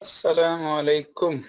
अस्सलामु अलैकुम।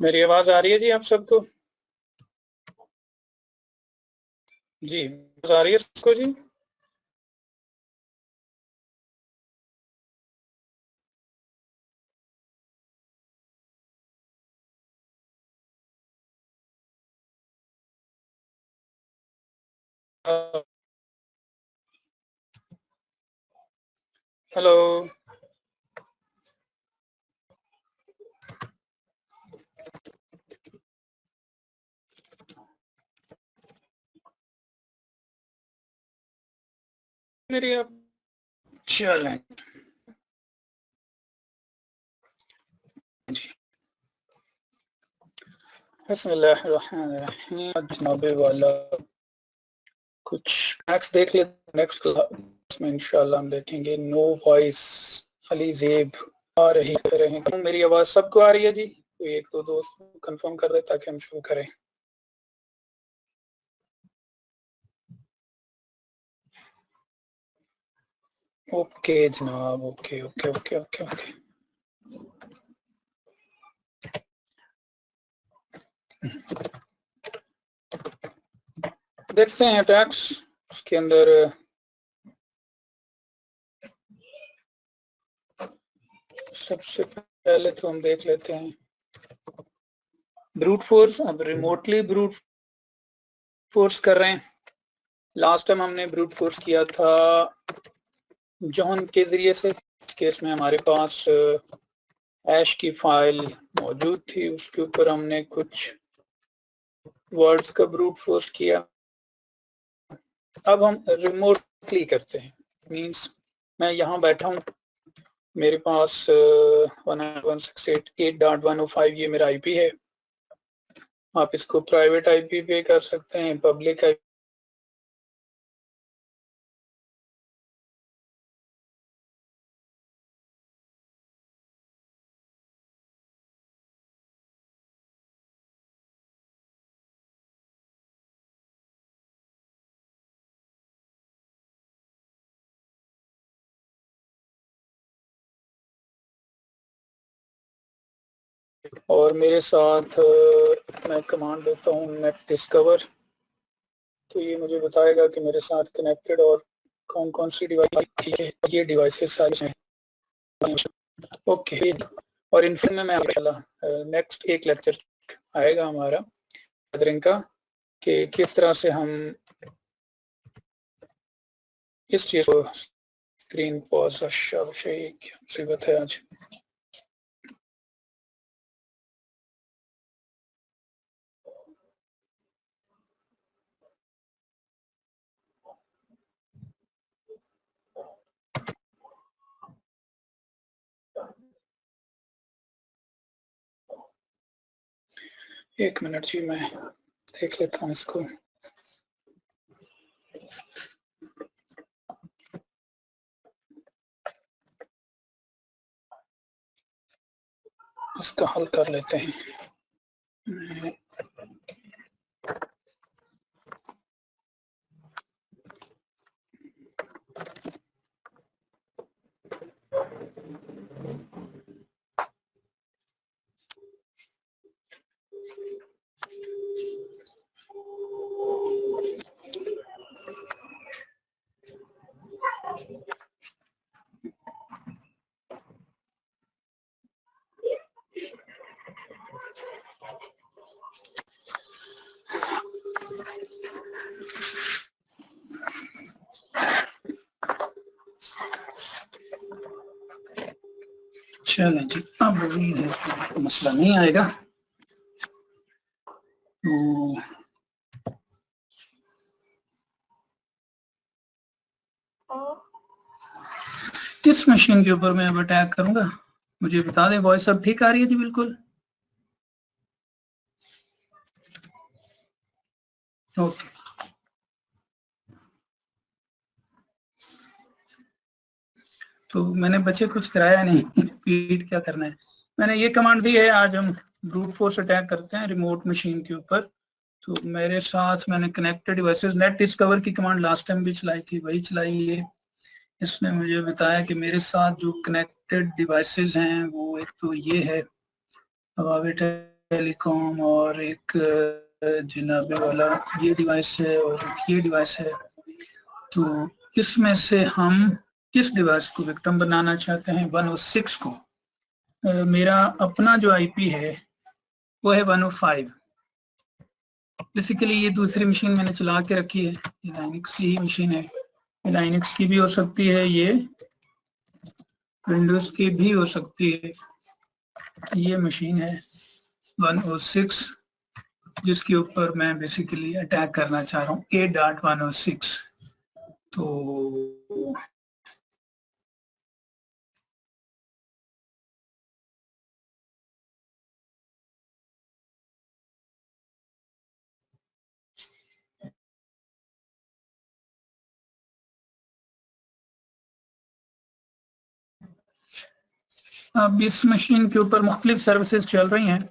मेरी आवाज आ रही है जी आप सबको? जी, आ रही है सबको जी? हेलो। मेरी आप चलें जी। बिस्मिल्लाहिर्रहमानिर्रहीम। जनाबे वाला कुछ फैक्ट्स देख लेते। नेक्स्ट क्लास में इंशाल्लाह हम देखेंगे। नो वॉइस अली जेब आ रही है। मेरी आवाज सबको आ रही है जी? कोई एक दो दोस्त कंफर्म कर दे ताकि हम शुरू करें। ओके जनाब, okay okay okay okay okay. देखते हैं टैक्स उसके अंदर। सबसे पहले तो हम देख लेते हैं ब्रूट फोर्स। अब रिमोटली ब्रूट फोर्स कर रहे हैं। लास्ट टाइम हमने ब्रूट फोर्स किया था जॉन के जरिए से। इस केस में हमारे पास ऐश की फाइल मौजूद थी, उसके ऊपर हमने कुछ वर्ड्स का ब्रूट फोर्स किया। अब हम रिमोटली करते हैं। मींस मैं यहाँ बैठा हूँ, मेरे पास 192.168.105 ये मेरा आईपी है। आप इसको प्राइवेट आईपी पे कर सकते हैं, पब्लिक आईपी। और मेरे साथ मैं कमांड देता हूँ नेट डिस्कवर, तो ये मुझे बताएगा कि मेरे साथ कनेक्टेड और कौन कौन सी डिवाइस है। ये डिवाइसेस सारी हैं। ओके। और इनफिन में मैं नेक्स्ट एक लेक्चर आएगा हमारा गैदरिंग का कि किस तरह से हम इस चीज को स्क्रीन पॉज। अच्छा शेख मुसीबत है आज। एक मिनट जी, मैं देख लेता हूँ इसको। इसका हल कर लेते हैं। चलें जी, अब उम्मीद है कि मसला नहीं आएगा। तो किस मशीन के ऊपर मैं अब अटैक करूंगा, मुझे बता दें। वॉइस अब ठीक आ रही है जी? बिल्कुल ओके। तो मैंने बच्चे कुछ कराया नहीं, रिपीट क्या करना है। मैंने ये कमांड दी है, आज हम ब्रूट फोर्स अटैक करते हैं रिमोट मशीन के ऊपर। तो मेरे साथ मैंने कनेक्टेड डिवाइसेस नेट डिस्कवर की कमांड लास्ट टाइम भी चलाई थी, वही चलाई है। इसने मुझे बताया कि मेरे साथ जो कनेक्टेड डिवाइसेस हैं वो एक तो ये है हवावे टेलीकॉम, और एक जिनाबे वाला ये डिवाइस है, और ये डिवाइस है। तो इसमें से हम किस डिवाइस को विक्टिम बनाना चाहते हैं? 106 को। मेरा अपना जो आईपी है वो है 105। बेसिकली ये दूसरी मशीन मैंने चला के रखी है, ये लाइनक्स की ही मशीन है। लाइनक्स की भी हो सकती है, ये विंडोज की भी हो सकती है। ये मशीन है 106 जिसके ऊपर मैं बेसिकली अटैक करना चाह रहा हूँ, 8.106। तो अब इस मशीन के ऊपर मुख्तलिफ सर्विसेज चल रही हैं।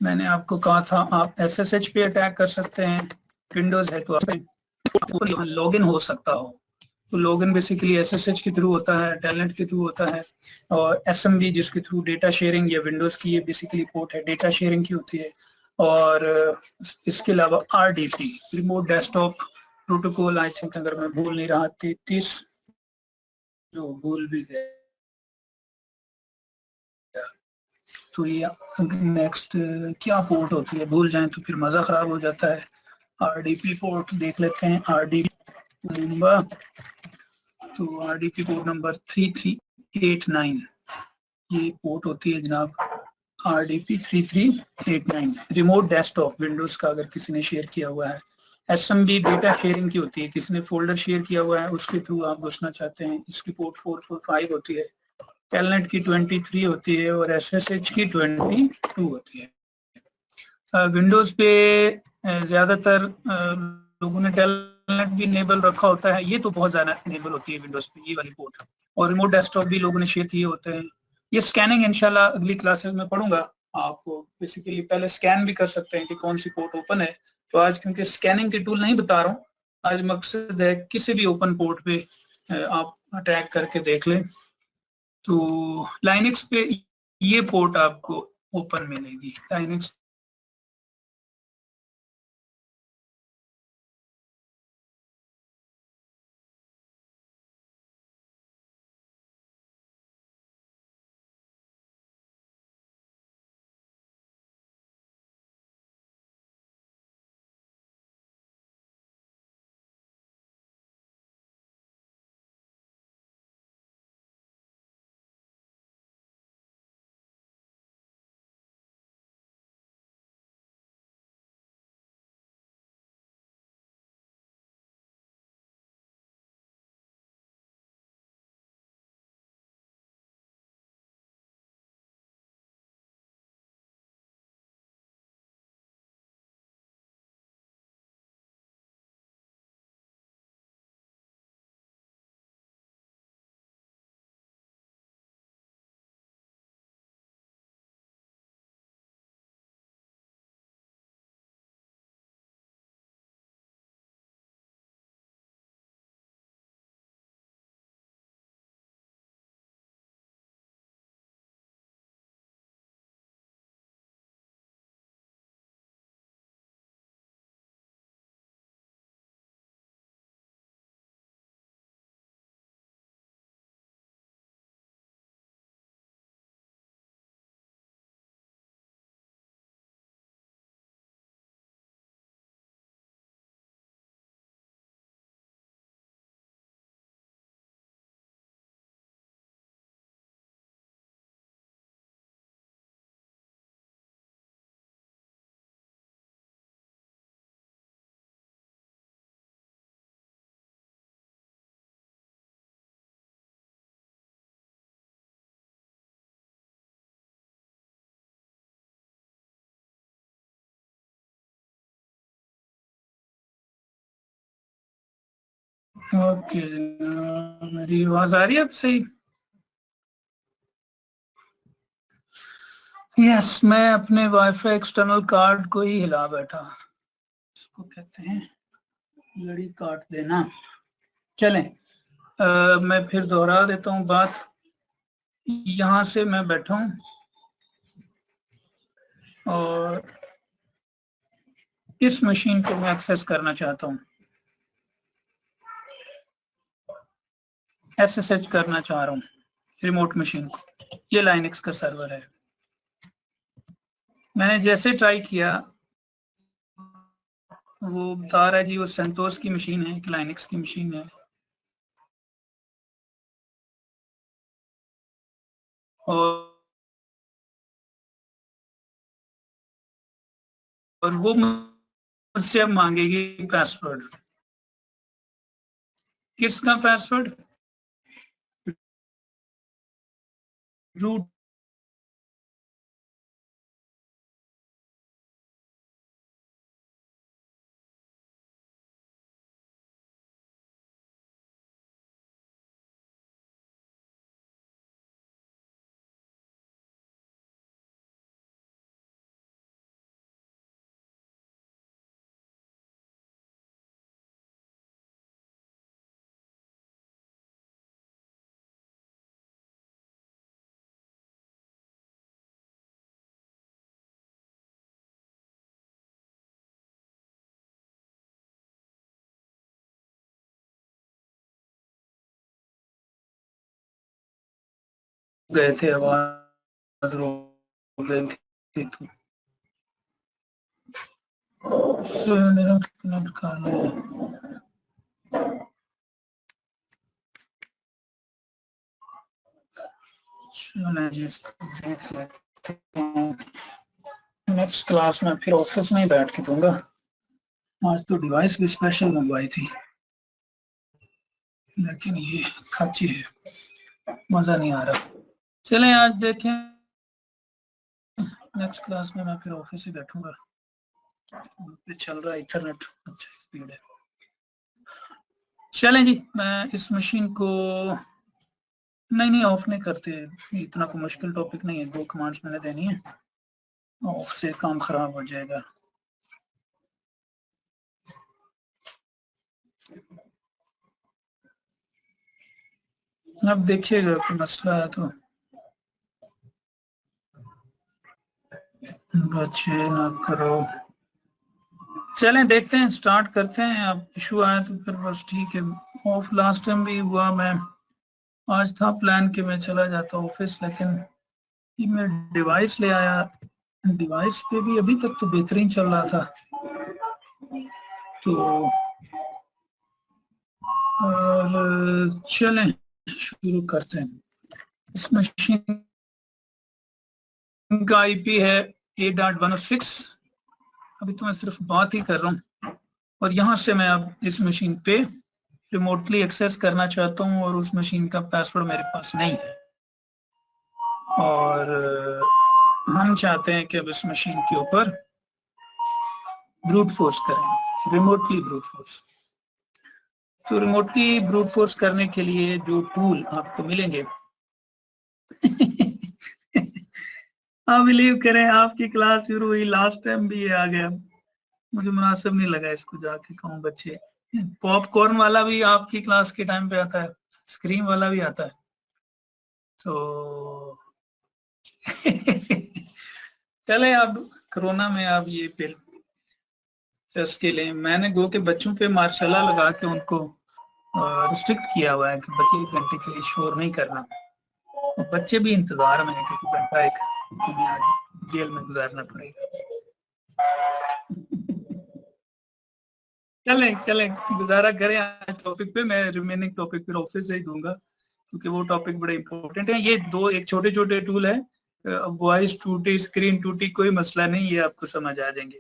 मैंने आपको कहा था आप SSH पे अटैक कर सकते हैं, विंडोज है तो आपको लॉगिन हो सकता हो। तो लॉगिन बेसिकली SSH के थ्रू होता है, टेलनेट के थ्रू होता है, और SMB जिसके थ्रू डेटा शेयरिंग, या विंडोज की ये बेसिकली पोर्ट है, डेटा शेयरिंग की होती है। और इसके अलावा RDP remote desktop protocol, I think अगर मैं भूल नहीं रहा 33, जो भूल भी गया। तो ये नेक्स्ट क्या पोर्ट होती है, भूल जाएं तो फिर मजा खराब हो जाता है। RDP पोर्ट देख लेते हैं, RDP नंबर, तो RDP पोर्ट नंबर 3389 ये पोर्ट होती है जनाब, RDP 3389 रिमोट डेस्कटॉप विंडोज का अगर किसी ने शेयर किया हुआ है। SMB डेटा शेयरिंग की होती है, किसी ने फोल्डर शेयर किया हुआ है उसके थ्रू आप घुसना चाहते हैं, इसकी पोर्ट 445 होती है। टेलनेट की 23 होती है, और SSH की 22 होती है। विंडोज पे ज्यादातर लोगों ने टेलनेट भी इनेबल रखा होता है, ये तो बहुत ज्यादा इनेबल होती है विंडोज पे ये वाली पोर्ट। और रिमोट डेस्कटॉप भी लोगों ने शेयर किए होते हैं। ये स्कैनिंग इंशाल्लाह अगली क्लासेस में पढ़ूंगा। आप बेसिकली पहले स्कैन भी कर सकते हैं कि कौन सी पोर्ट ओपन है। तो आज क्योंकि स्कैनिंग के टूल नहीं बता रहा हूँ, आज मकसद है किसी भी ओपन पोर्ट पे आप अटैक करके देख लें। तो लाइनक्स पे ये पोर्ट आपको ओपन मिलेगी, लाइनक्स ओके, मेरी आवाज आ रही है अब सही? यस, मैं अपने वाईफाई एक्सटर्नल कार्ड को ही हिला बैठा, इसको कहते हैं लड़ी काट देना। चलें, मैं फिर दोहरा देता हूँ बात। यहां से मैं बैठा हूं और इस मशीन को मैं एक्सेस करना चाहता हूं, SSH करना चाह रहा हूं रिमोट मशीन को। ये लाइनक्स का सर्वर है। मैंने जैसे ट्राई किया वो बता रहा है जी वो संतोष की मशीन है, लाइनक्स की मशीन है, और वो मुझसे अब मांगेगी पासवर्ड। किसका पासवर्ड? रूट गए थे, आवाज रोक गए थे तो कनेक्ट कर लिया। नेक्स्ट क्लास में फिर ऑफिस में ही बैठ के दूंगा। आज तो डिवाइस भी स्पेशल मंगवाई थी, लेकिन ये खर्ची है, मजा नहीं आ रहा। चलें आज देखें, नेक्स्ट क्लास में मैं फिर ऑफिस ही बैठूंगा। चल रहा है इंटरनेट, अच्छा स्पीड है। चलें जी, मैं इस मशीन को नहीं ऑफ नहीं करते, इतना कोई मुश्किल टॉपिक नहीं है, 2 कमांड्स मैंने देनी है, ऑफ से काम खराब हो जाएगा। अब देखिएगा कोई मसला है तो बच्चे ना करो। चलें देखते हैं, स्टार्ट करते हैं। अब इशू आया तो फिर बस ठीक है। ऑफ लास्ट टाइम भी हुआ, मैं आज था प्लान कि मैं चला जाता ऑफिस, लेकिन ये मैं डिवाइस ले आया, डिवाइस पे भी अभी तक तो बेहतरीन चल रहा था। तो और चलें शुरू करते हैं। इस मशीन का आईपी है 8.106। अभी तो मैं सिर्फ बात ही कर रहा हूँ, और यहाँ से मैं अब इस मशीन पे रिमोटली एक्सेस करना चाहता हूँ, और उस मशीन का पासवर्ड मेरे पास नहीं है, और हम चाहते हैं कि अब इस मशीन के ऊपर ब्रूट फोर्स करें, रिमोटली ब्रूट फोर्स। तो रिमोटली ब्रूट फोर्स करने के लिए जो टूल आपको मिलेंगे आप बिलीव करें, आपकी क्लास शुरू हुई, लास्ट टाइम भी ये आ गया, मुझे मुनासिब नहीं लगा इसको जाके कहूँ बच्चे। पॉपकॉर्न वाला भी आपकी क्लास के टाइम पे आता है, स्क्रीम वाला भी आता है, तो चले अब कोरोना में अब ये पिल के लिए मैंने गो के बच्चों पे मार्शल लगा के उनको रिस्ट्रिक्ट किया हुआ है कि बच्चे 1 घंटे के लिए शोर नहीं करना। तो बच्चे भी इंतजार में है कि घंटा एक जेल में गुजारना पड़ेगा। चलें चलें गुजारा करें आज टॉपिक पे, मैं रिमेनिंग टॉपिक फिर ऑफिस से ही दूंगा, क्योंकि वो टॉपिक बड़े इंपॉर्टेंट है। ये दो एक छोटे छोटे टूल है, वॉइस टूटी, स्क्रीन टूटी, कोई मसला नहीं, ये आपको समझ आ जाएंगे।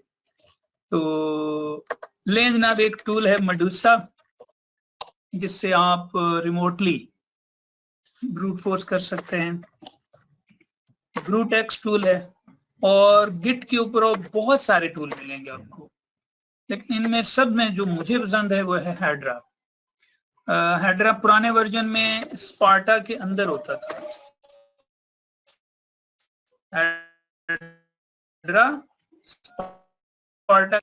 तो लें जनाब, एक टूल है मेडूसा, जिससे आप रिमोटली ब्रूट फोर्स कर सकते हैं। ब्रूट एक्स टूल है, और गिट के ऊपर बहुत सारे टूल मिलेंगे आपको, लेकिन इनमें सब में जो मुझे पसंद है वो है हाइड्रा। हेड्रा पुराने वर्जन में स्पार्टा के अंदर होता था। हेड्रा स्पार्टा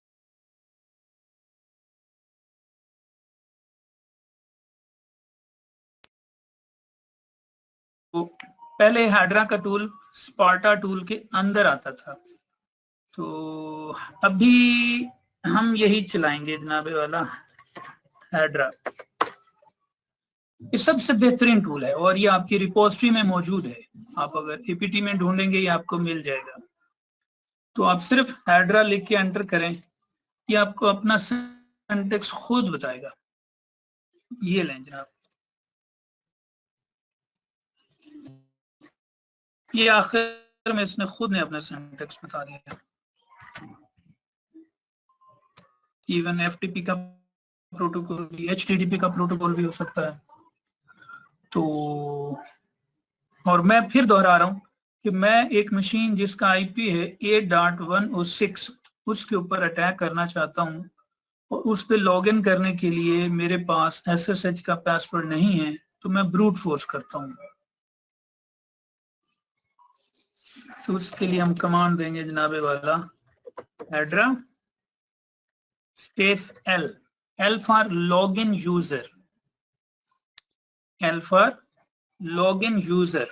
पहले हेड्रा का टूल स्पार्टा टूल के अंदर आता था, तो अभी हम यही चलाएंगे जनाबे वाला हेड्रा। ये सबसे बेहतरीन टूल है और ये आपकी रिपोजिटरी में मौजूद है। आप अगर एपीटी में ढूंढेंगे ये आपको मिल जाएगा। तो आप सिर्फ हेड्रा लिख के एंटर करें, ये आपको अपना सिंटेक्स खुद बताएगा। ये लें जनाब, ये आखिर में इसने खुद ने अपना सिंटेक्स बता दिया। इवन एफटीपी का प्रोटोकॉल भी, एचटीटीपी का प्रोटोकॉल भी हो सकता है। तो और मैं फिर दोहरा रहा हूं कि मैं एक मशीन जिसका आईपी है 8.106 उसके ऊपर अटैक करना चाहता हूं और उस पर लॉग इन करने के लिए मेरे पास SSH का पासवर्ड नहीं है, तो मैं ब्रूट फोर्स करता हूं। तो उसके लिए हम कमांड देंगे जनाबे वाला Hedra space L for log in user, L for log in user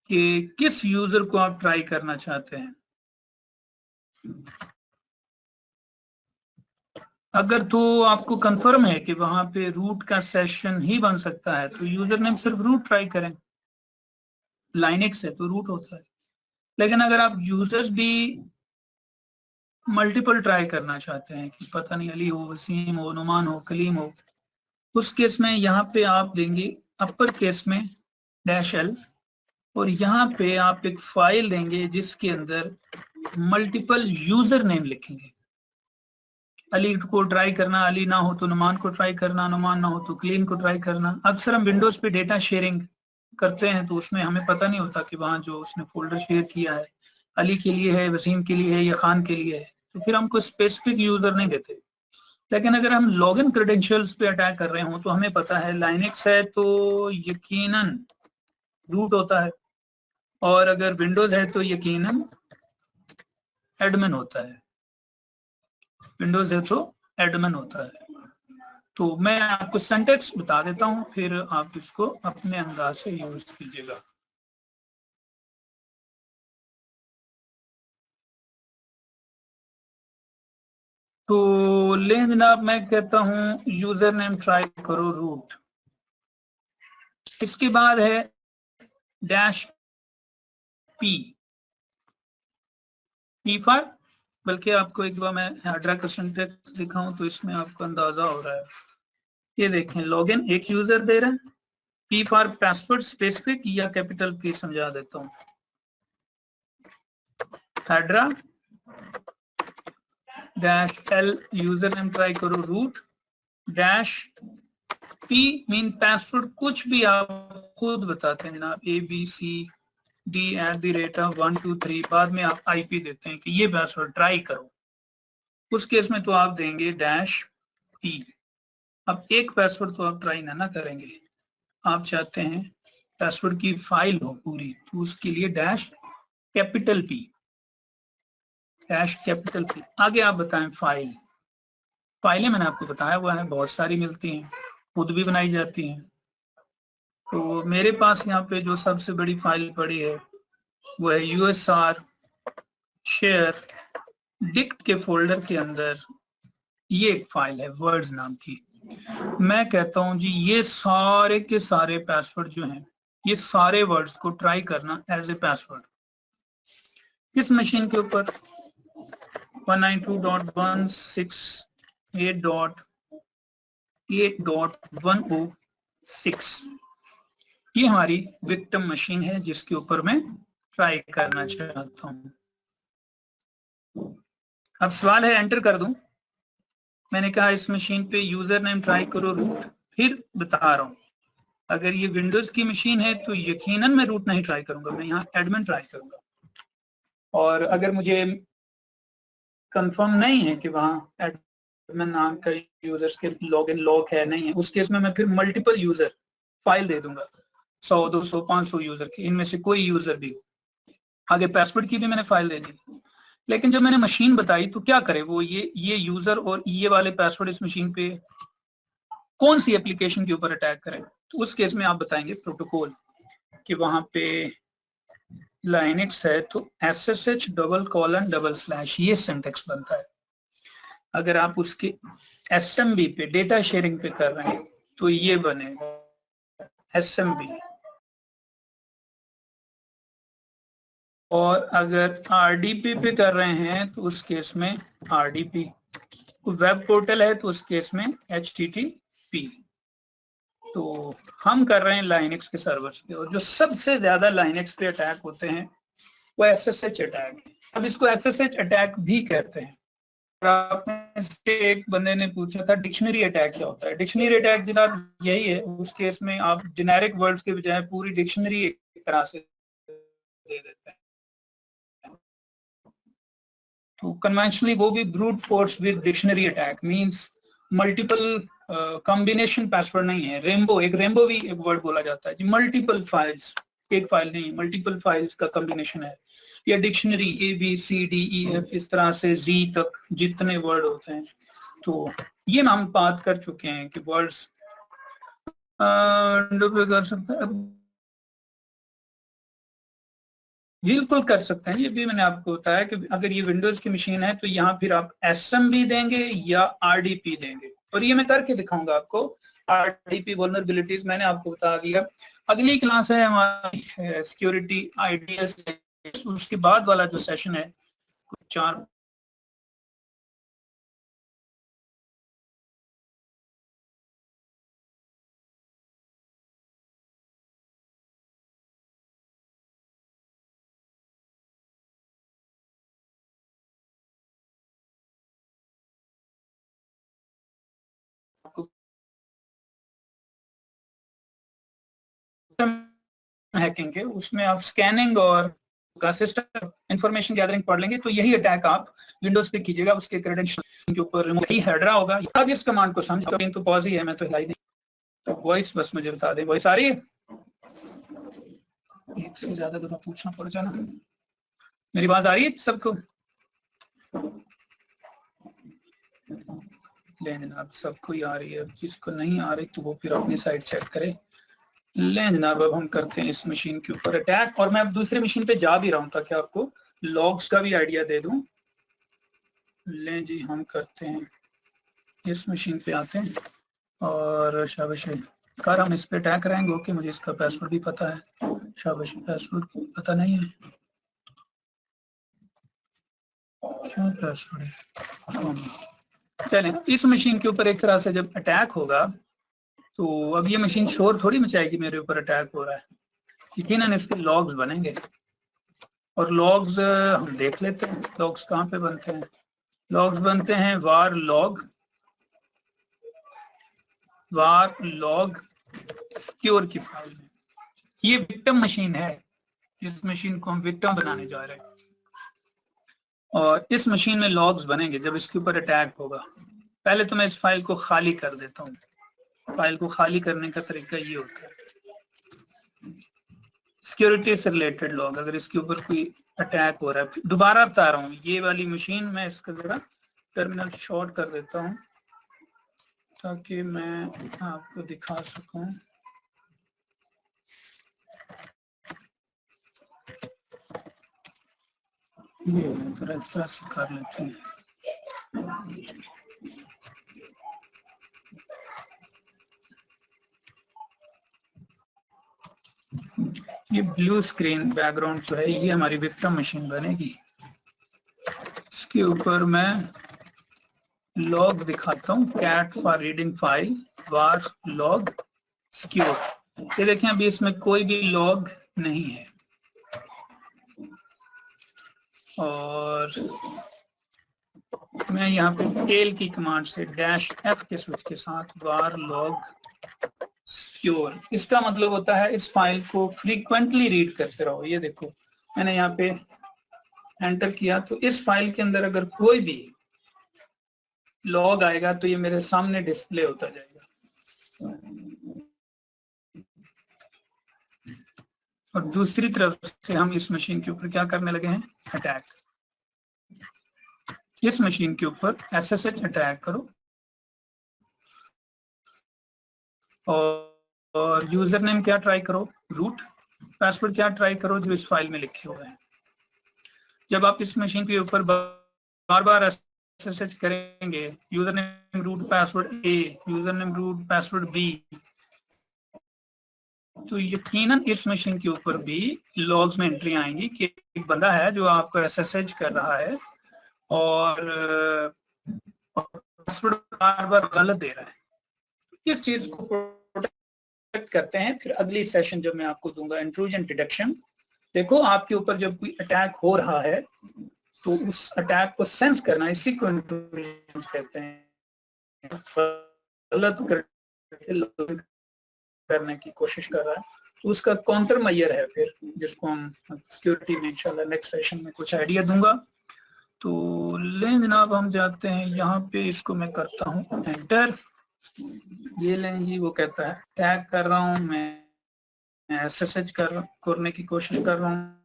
कि किस यूजर को आप ट्राई करना चाहते हैं। अगर तो आपको कंफर्म है कि वहां पे रूट का सेशन ही बन सकता है तो यूजर नेम सिर्फ रूट ट्राई करें। लाइनेक्स है तो रूट होता है, लेकिन अगर आप यूजर्स भी मल्टीपल ट्राई करना चाहते हैं कि पता नहीं अली हो, वसीम हो, नुमान हो, कलीम हो, उस केस में यहाँ पे आप देंगे अपर केस में -L और यहाँ पे आप एक फाइल देंगे जिसके अंदर मल्टीपल यूजर नेम लिखेंगे। अली को ट्राई करना, अली ना हो तो नुमान को ट्राई करना, नुमान ना हो तो क्लीन को ट्राई करना। अक्सर हम विंडोज पे डेटा शेयरिंग करते हैं तो उसमें हमें पता नहीं होता कि वहां जो उसने फोल्डर शेयर किया है अली के लिए है, वसीम के लिए है या खान के लिए है, तो फिर हमको स्पेसिफिक यूजर नहीं देते। लेकिन अगर हम लॉगिन क्रेडेंशियल्स पे अटैक कर रहे हो तो हमें पता है लाइनेक्स है तो यकीनन रूट होता है और अगर विंडोज है तो यकीनन एडमिन होता है। विंडोज है तो एडमिन होता है। तो मैं आपको सिंटेक्स बता देता हूं, फिर आप इसको अपने अंदाज से यूज कीजिएगा। तो ले जनाब, मैं कहता हूं यूजर नेम ट्राई करो रूट, इसके बाद है -P फॉर, बल्कि आपको एक बार मैं हेड्रा का सिंटेक्स दिखाऊं तो इसमें आपको अंदाजा हो रहा है। ये देखें, लॉगिन एक यूजर दे रहा है, P फॉर पासवर्ड स्पेसिफिक या कैपिटल P समझा देता हूं, Hedra -L user name try करो रूट -P मीन पासवर्ड कुछ भी आप खुद बताते हैं जनाब, ABCD@123, बाद में आप IP देते हैं कि ये पासवर्ड ट्राई करो। उस केस में तो आप देंगे -P। अब एक पासवर्ड तो आप ट्राई ना करेंगे, आप चाहते हैं पासवर्ड की फाइल हो पूरी, तो उसके लिए -P आगे आप बताएं फाइलें मैंने आपको बताया हुआ है, बहुत सारी मिलती हैं, खुद भी बनाई जाती हैं। तो मेरे पास यहाँ पे जो सबसे बड़ी फाइल पड़ी है वो है USR शेयर डिक्ट के फोल्डर के अंदर ये एक फाइल है वर्ड्स नाम की। मैं कहता हूं जी ये सारे के सारे पासवर्ड जो हैं, ये सारे वर्ड्स को ट्राई करना एज ए पासवर्ड। किस मशीन के ऊपर? 192.168.8.106 ये हमारी विक्टिम मशीन है जिसके ऊपर मैं ट्राई करना चाहता हूं। अब सवाल है, एंटर कर दूं? मैंने कहा इस मशीन पे यूजर नेम ट्राई करो रूट, फिर बता रहा हूं अगर ये विंडोज की मशीन है तो यकीनन मैं रूट नहीं ट्राई करूंगा, मैं यहाँ एडमिन ट्राई करूंगा। और अगर मुझे कंफर्म नहीं है कि वहां में नाम का यूजर्स के लॉगिन लॉग है नहीं है, उस केस में मैं फिर मल्टीपल यूजर फाइल दे दूंगा, 100 200 500 यूजर की, इनमें से कोई यूजर भी हो। आगे पासवर्ड की भी मैंने फाइल दे दी। लेकिन जब मैंने मशीन बताई तो क्या करे वो, ये यूजर और ये वाले पासवर्ड इस मशीन पे कौन सी एप्लीकेशन के ऊपर अटैक करें, तो उस केस में आप बताएंगे प्रोटोकॉल कि वहां पे लाइनक्स है तो SSH:// ये सिंटेक्स बनता है। अगर आप उसके SMB पे डेटा शेयरिंग पे कर रहे हैं तो ये बनेगा SMB, और अगर RDP पे कर रहे हैं तो उस केस में RDP, वेब पोर्टल है तो उस केस में HTTP। तो हम कर रहे हैं लाइनक्स के सर्वर्स पे, और जो सबसे ज्यादा लाइनक्स पे अटैक होते हैं वो SSH अटैक है। अब इसको SSH अटैक भी कहते हैं। आपने से एक बंदे ने पूछा था डिक्शनरी अटैक क्या होता है। डिक्शनरी अटैक जनाब यही है, उस केस में आप जेनेरिक वर्ड्स के बजाय पूरी डिक्शनरी एक तरह से दे देते हैं। तो कन्वेंशनली वो भी brute force with dictionary attack means multiple combination password नहीं है। रेनबो, एक रेनबो भी एक वर्ड बोला जाता है जी, मल्टीपल फाइल्स, एक फाइल नहीं, मल्टीपल फाइल्स का कॉम्बिनेशन है। या डिक्शनरी ABCDEF इस तरह से Z तक जितने वर्ड होते हैं। तो ये हम बात कर चुके हैं कि वर्ड्स कर सकते हैं, बिल्कुल कर सकते हैं। ये भी मैंने आपको बताया कि अगर ये विंडोज की मशीन है तो यहाँ फिर आप SMB देंगे या RDP देंगे, और ये मैं करके दिखाऊंगा आपको। RDP वल्नरेबिलिटीज मैंने आपको बता दिया। अगली क्लास है हमारी सिक्योरिटी आइडियाज, उसके बाद वाला जो सेशन है 4 हैकिंग है, उसमें आप स्कैनिंग और का सिस्टम इंफॉर्मेशन गैदरिंग पढ़ लेंगे। तो यही अटैक आप विंडोज पे कीजिएगा, उसके क्रेडेंशियल के ऊपर ही हेडरा होगा। अब इस कमांड को समझो, तो पॉज ही है, मैं तो हिलाई नहीं। तो वॉइस बस मुझे बता दें, वॉइस आ रही है? एक से ज्यादा दफा पूछना पड़ जाना। मेरी बात आ रही है सबको? ले जनाब, सबको ही आ रही है। जिसको नहीं आ रही तो वो फिर अपनी साइड चेक करे। ले जनाब, अब हम करते हैं इस मशीन के ऊपर अटैक, और मैं अब दूसरे मशीन पे जा भी रहा हूँ ताकि आपको लॉग्स का भी आइडिया दे दूं। ले जी, हम करते हैं इस मशीन पे आते हैं, और शाबाश कार हम इस पे अटैक करेंगे। ओके, मुझे इसका पासवर्ड भी पता है। शाबाश, पासवर्ड पता नहीं है क्या पासवर्ड है। चलें, इस मशीन के ऊपर एक तरह से जब अटैक होगा तो अब ये मशीन शोर थोड़ी मचाएगी मेरे ऊपर अटैक हो रहा है, यकीनन इसके लॉग्स बनेंगे। और लॉग्स हम देख लेते हैं, लॉग्स कहाँ पे बनते हैं। लॉग्स बनते हैं वार लॉग सिक्योर की फाइल में। ये विक्टिम मशीन है, इस मशीन को हम विक्टिम बनाने जा रहे हैं, और इस मशीन में लॉग्स बनेंगे जब इसके ऊपर अटैक होगा। पहले तो मैं इस फाइल को खाली कर देता हूँ। फाइल को खाली करने का तरीका ये होता है, सिक्योरिटी से रिलेटेड लॉग, अगर इसके ऊपर कोई अटैक हो रहा है। दोबारा बता रहा हूँ, ये वाली मशीन, मैं इसका जरा टर्मिनल शॉर्ट कर देता हूँ ताकि मैं आपको दिखा सकूं। ये थोड़ा इस तरह से कर लेते हैं। ये ब्लू स्क्रीन बैकग्राउंड जो है ये हमारी विक्टिम मशीन बनेगी। इसके ऊपर मैं लॉग दिखाता हूँ, cat for reading file var log secure. ये देखें, अभी इसमें कोई भी लॉग नहीं है, और मैं यहाँ पे टेल की कमांड से -F के स्विच के साथ वार लॉग सिक्योर, इसका मतलब होता है इस फाइल को फ्रीक्वेंटली रीड करते रहो। ये देखो, मैंने यहाँ पे एंटर किया तो इस फाइल के अंदर अगर कोई भी लॉग आएगा तो ये मेरे सामने डिस्प्ले होता जाएगा। और दूसरी तरफ से हम इस मशीन के ऊपर क्या करने लगे हैं, अटैक। इस मशीन के ऊपर SSH अटैक करो और यूजर नेम क्या ट्राई करो, रूट। पासवर्ड क्या ट्राई करो, जो इस फाइल में लिखे हुए हैं। जब आप इस मशीन के ऊपर बार बार SSH करेंगे, user name root password A, user name root password B, तो यकीनन इस मशीन के ऊपर भी लॉग्स में एंट्री आएंगी कि एक बंदा है जो आपको SSH कर रहा है और पासवर्ड बार बार गलत दे रहा है। इस चीज को प्रोटेक्ट करते हैं। फिर अगली सेशन जब मैं आपको दूंगा इंट्रूजन डिटेक्शन। देखो आपके ऊपर जब कोई अटैक हो रहा है तो उस अटैक को सेंस करना, इसी को इंट्रूजन कहते हैं। गलत करने की कोशिश कर रहा है तो उसका काउंटर मेजर है फिर, जिसको हम सिक्योरिटी में इंशाल्लाह नेक्स्ट सेशन में कुछ आइडिया दूंगा। तो लें जनाब, हम जाते हैं यहाँ पे, इसको मैं करता हूँ एंटर। ये लें जी, वो कहता है टैग कर रहा हूँ मैं, SSH करने की कोशिश कर रहा हूँ।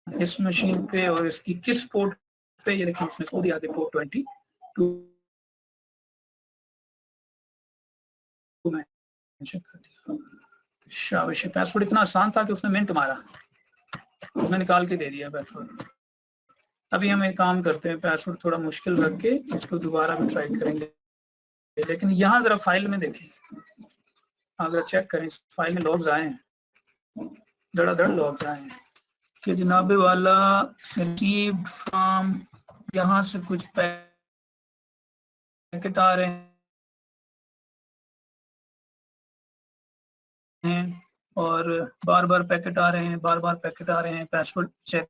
इस मशीन पे और इसकी किस पोर्ट पे, ये देखिए उसने खुद आगे पोर्ट 22 शाबाश। पासवर्ड इतना आसान था कि उसने मिनट मारा, उसने निकाल के दे दिया पासवर्ड। अभी हम एक काम करते हैं, पासवर्ड थोड़ा मुश्किल रख के इसको दोबारा भी ट्राई करेंगे। लेकिन यहाँ जरा फाइल में देखें, अगर चेक करें फाइल में लॉग्स आए हैं, धड़ाधड़ लॉग्स आए हैं कि जनाबे वाला रिसीव फ्रॉम, यहाँ से कुछ पैकेट आ रहे हैं और बार बार पैकेट आ रहे हैं, बार बार पैकेट आ रहे हैं। Password check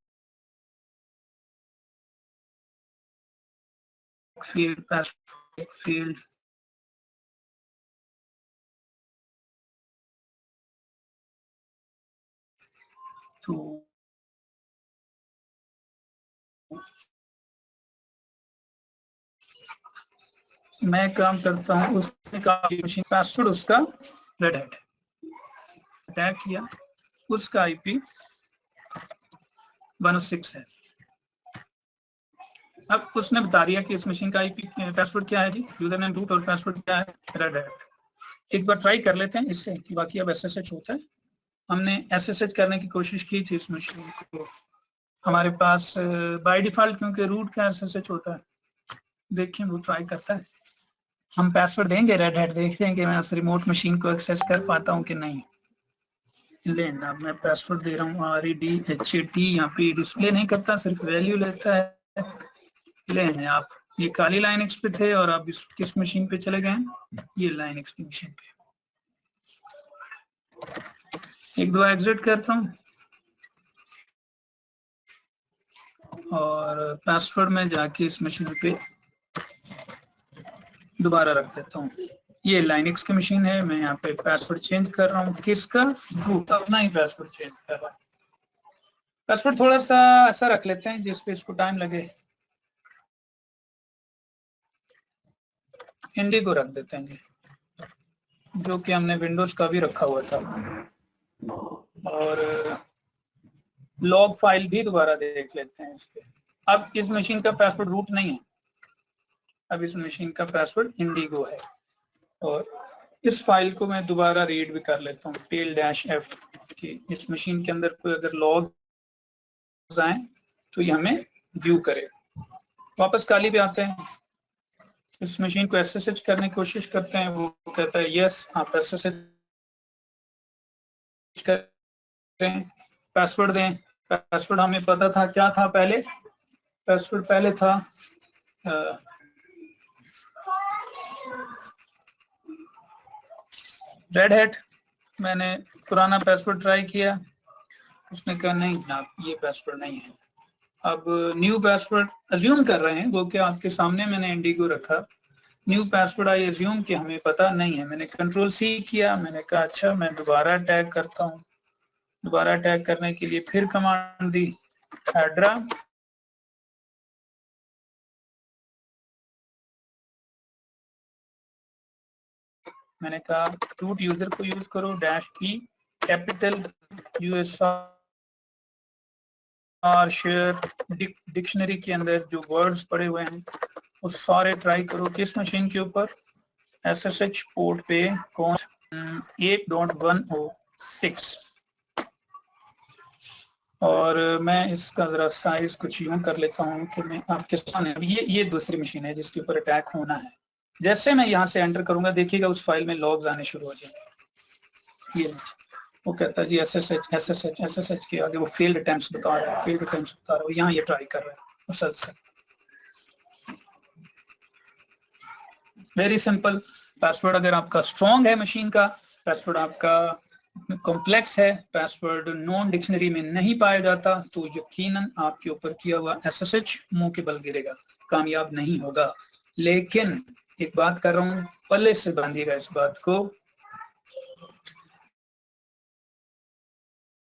field, password field, तो मैं काम करता हूँ उसने मशीन पासवर्ड उसका रेड हैट अटैक किया, उसका IP 106 है। अब उसने बता दिया कि इस मशीन का IP पासवर्ड क्या है जी, यूजर नेम रूट, और पासवर्ड क्या है, रेड हैट। एक बार ट्राई कर लेते हैं इससे, बाकी अब SSH होता है। हमने SSH करने की कोशिश की थी इस मशीन को, हमारे पास बाय डिफॉल्ट क्योंकि रूट का SSH होता है। देखिए वो ट्राई करता है, हम पासवर्ड देंगे रेड हैट, देखते हैं कि मैं उस रिमोट मशीन को एक्सेस कर पाता हूँ कि नहीं। लेना मैं पासवर्ड दे रहा हूँ REDHAT, यहाँ पे डिस्प्ले नहीं करता, सिर्फ वैल्यू लेता है। लें आप, ये काली लाइनक्स पे थे और आप किस मशीन पे चले गए, ये लाइनक्स की मशीन पे। एक दो एग्जिट करता हूँ और पासवर्ड में जाके इस मशीन पे दोबारा रख देता हूँ। ये लाइनक्स की मशीन है, मैं यहाँ पे पासवर्ड चेंज कर रहा हूँ, किसका, रूट, अपना ही पासवर्ड चेंज कर रहा हूँ। पासवर्ड थोड़ा सा ऐसा रख लेते हैं जिसपे इसको टाइम लगे, इंडिगो रख देते हैं, जो कि हमने विंडोज का भी रखा हुआ था। और लॉग फाइल भी दोबारा देख लेते हैं इसके। अब इस मशीन का पासवर्ड रूट नहीं है, अब इस मशीन का पासवर्ड इंडिगो है। और इस फाइल को मैं दोबारा रीड भी कर लेता हूँ, टेल-f, कि इस मशीन के अंदर कोई अगर लॉग आए तो ये हमें व्यू करे। वापस काली पे आते हैं, इस मशीन को SSH करने की कोशिश करते हैं, वो कहता है यस आप SSH करें, पासवर्ड दें। पासवर्ड हमें पता था, क्या था पहले, पासवर्ड पहले था रेड हैट। मैंने पुराना पासवर्ड ट्राई किया, उसने कहा नहीं आप ये पासवर्ड नहीं है। अब न्यू पासवर्ड अज्यूम कर रहे हैं, वो कि आपके सामने मैंने इंडिगो रखा, न्यू पासवर्ड आई अज्यूम कि हमें पता नहीं है। मैंने Ctrl+C किया, मैंने कहा अच्छा मैं दोबारा टैग करता हूँ। दोबारा टैग करने के लिए फिर कमांड दी, हेड्रा, मैंने कहा रूट यूजर को यूज करो, डैश की कैपिटल यूएसआर शेयर डिक्शनरी के अंदर जो वर्ड्स पड़े हुए हैं वो सारे ट्राई करो। किस मशीन के ऊपर? SSH पोर्ट पे कौन 8.106। और मैं इसका जरा साइज कुछ यूं कर लेता हूं कि मैं आपके सामने, ये दूसरी मशीन है जिसके ऊपर अटैक होना है। जैसे मैं यहां से एंटर करूंगा देखिएगा उस फाइल में लॉग्स आने शुरू हो जाएंगे। ये वो कहता है जी SSH के आगे वो फेल्ड अटेम्प्ट्स बता रहा है, फेल्ड अटेम्प्ट्स बता रहा है। यहाँ ये ट्राई कर रहा है मुसलसल। Very simple password. अगर आपका स्ट्रॉन्ग है मशीन का, पासवर्ड आपका कॉम्प्लेक्स है, पासवर्ड नॉन डिक्शनरी में नहीं पाया जाता, तो यकीनन आपके ऊपर किया हुआ SSH मुंह के बल गिरेगा, कामयाब नहीं होगा। लेकिन एक बात कर रहा हूं, पल्ले से बांधिएगा इस बात को,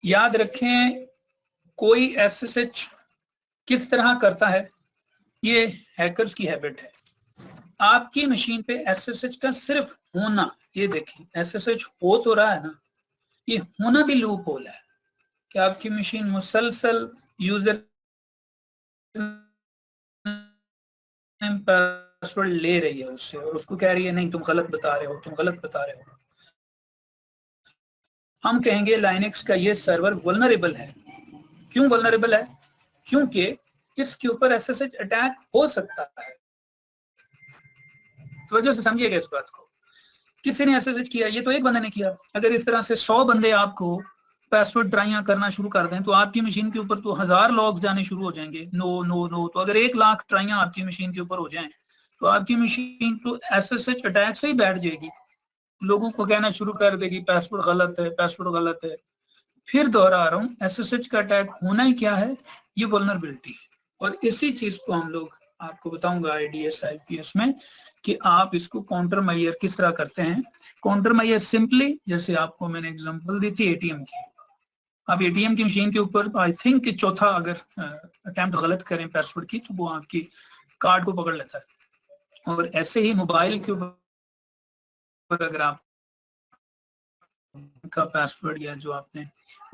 याद रखें कोई SSH किस तरह करता है, ये हैकर्स की हैबिट है। आपकी मशीन पे SSH का सिर्फ होना, ये देखें SSH हो तो रहा है ना, ये होना भी लूप होल है कि आपकी मशीन मुसलसल यूजर पासवर्ड ले रही है उससे और उसको कह रही है नहीं तुम गलत बता रहे हो, तुम गलत बता रहे हो। हम कहेंगे लाइनक्स का ये सर्वर वल्नरेबल है। क्यों वल्नरेबल है? क्योंकि इसके ऊपर SSH अटैक हो सकता है। तो वजह से समझिएगा इस बात को। किसी ने SSH किया, ये तो एक बंदे ने किया, अगर इस तरह से 100 बंदे आपको पासवर्ड ट्राइयां करना शुरू कर दें तो आपकी मशीन के ऊपर तो 1000 लॉग्स जाने शुरू हो जाएंगे, नो नो नो। तो अगर 1 लाख ट्राइयां आपकी मशीन के ऊपर हो जाएं तो आपकी मशीन तो SSH अटैक से ही बैठ जाएगी, लोगों को कहना शुरू कर देगी पासवर्ड गलत है, पासवर्ड गलत है। फिर दोहरा रहा हूँ, SSH का अटैक होना ही क्या है, ये वल्नरेबिलिटी है। और इसी चीज को हम लोग आपको बताऊंगा IDS IPS में कि आप इसको काउंटर मैयर किस तरह करते हैं। काउंटर मैयर सिंपली, जैसे आपको मैंने एग्जांपल दी थी ATM की, आप ATM की मशीन के ऊपर आई थिंक कि चौथा अगर अटेम्प्ट गलत करें पासवर्ड की तो वो आपकी कार्ड को पकड़ लेता है। और ऐसे ही मोबाइल के ऊपर अगर आप का पासवर्ड या जो आपने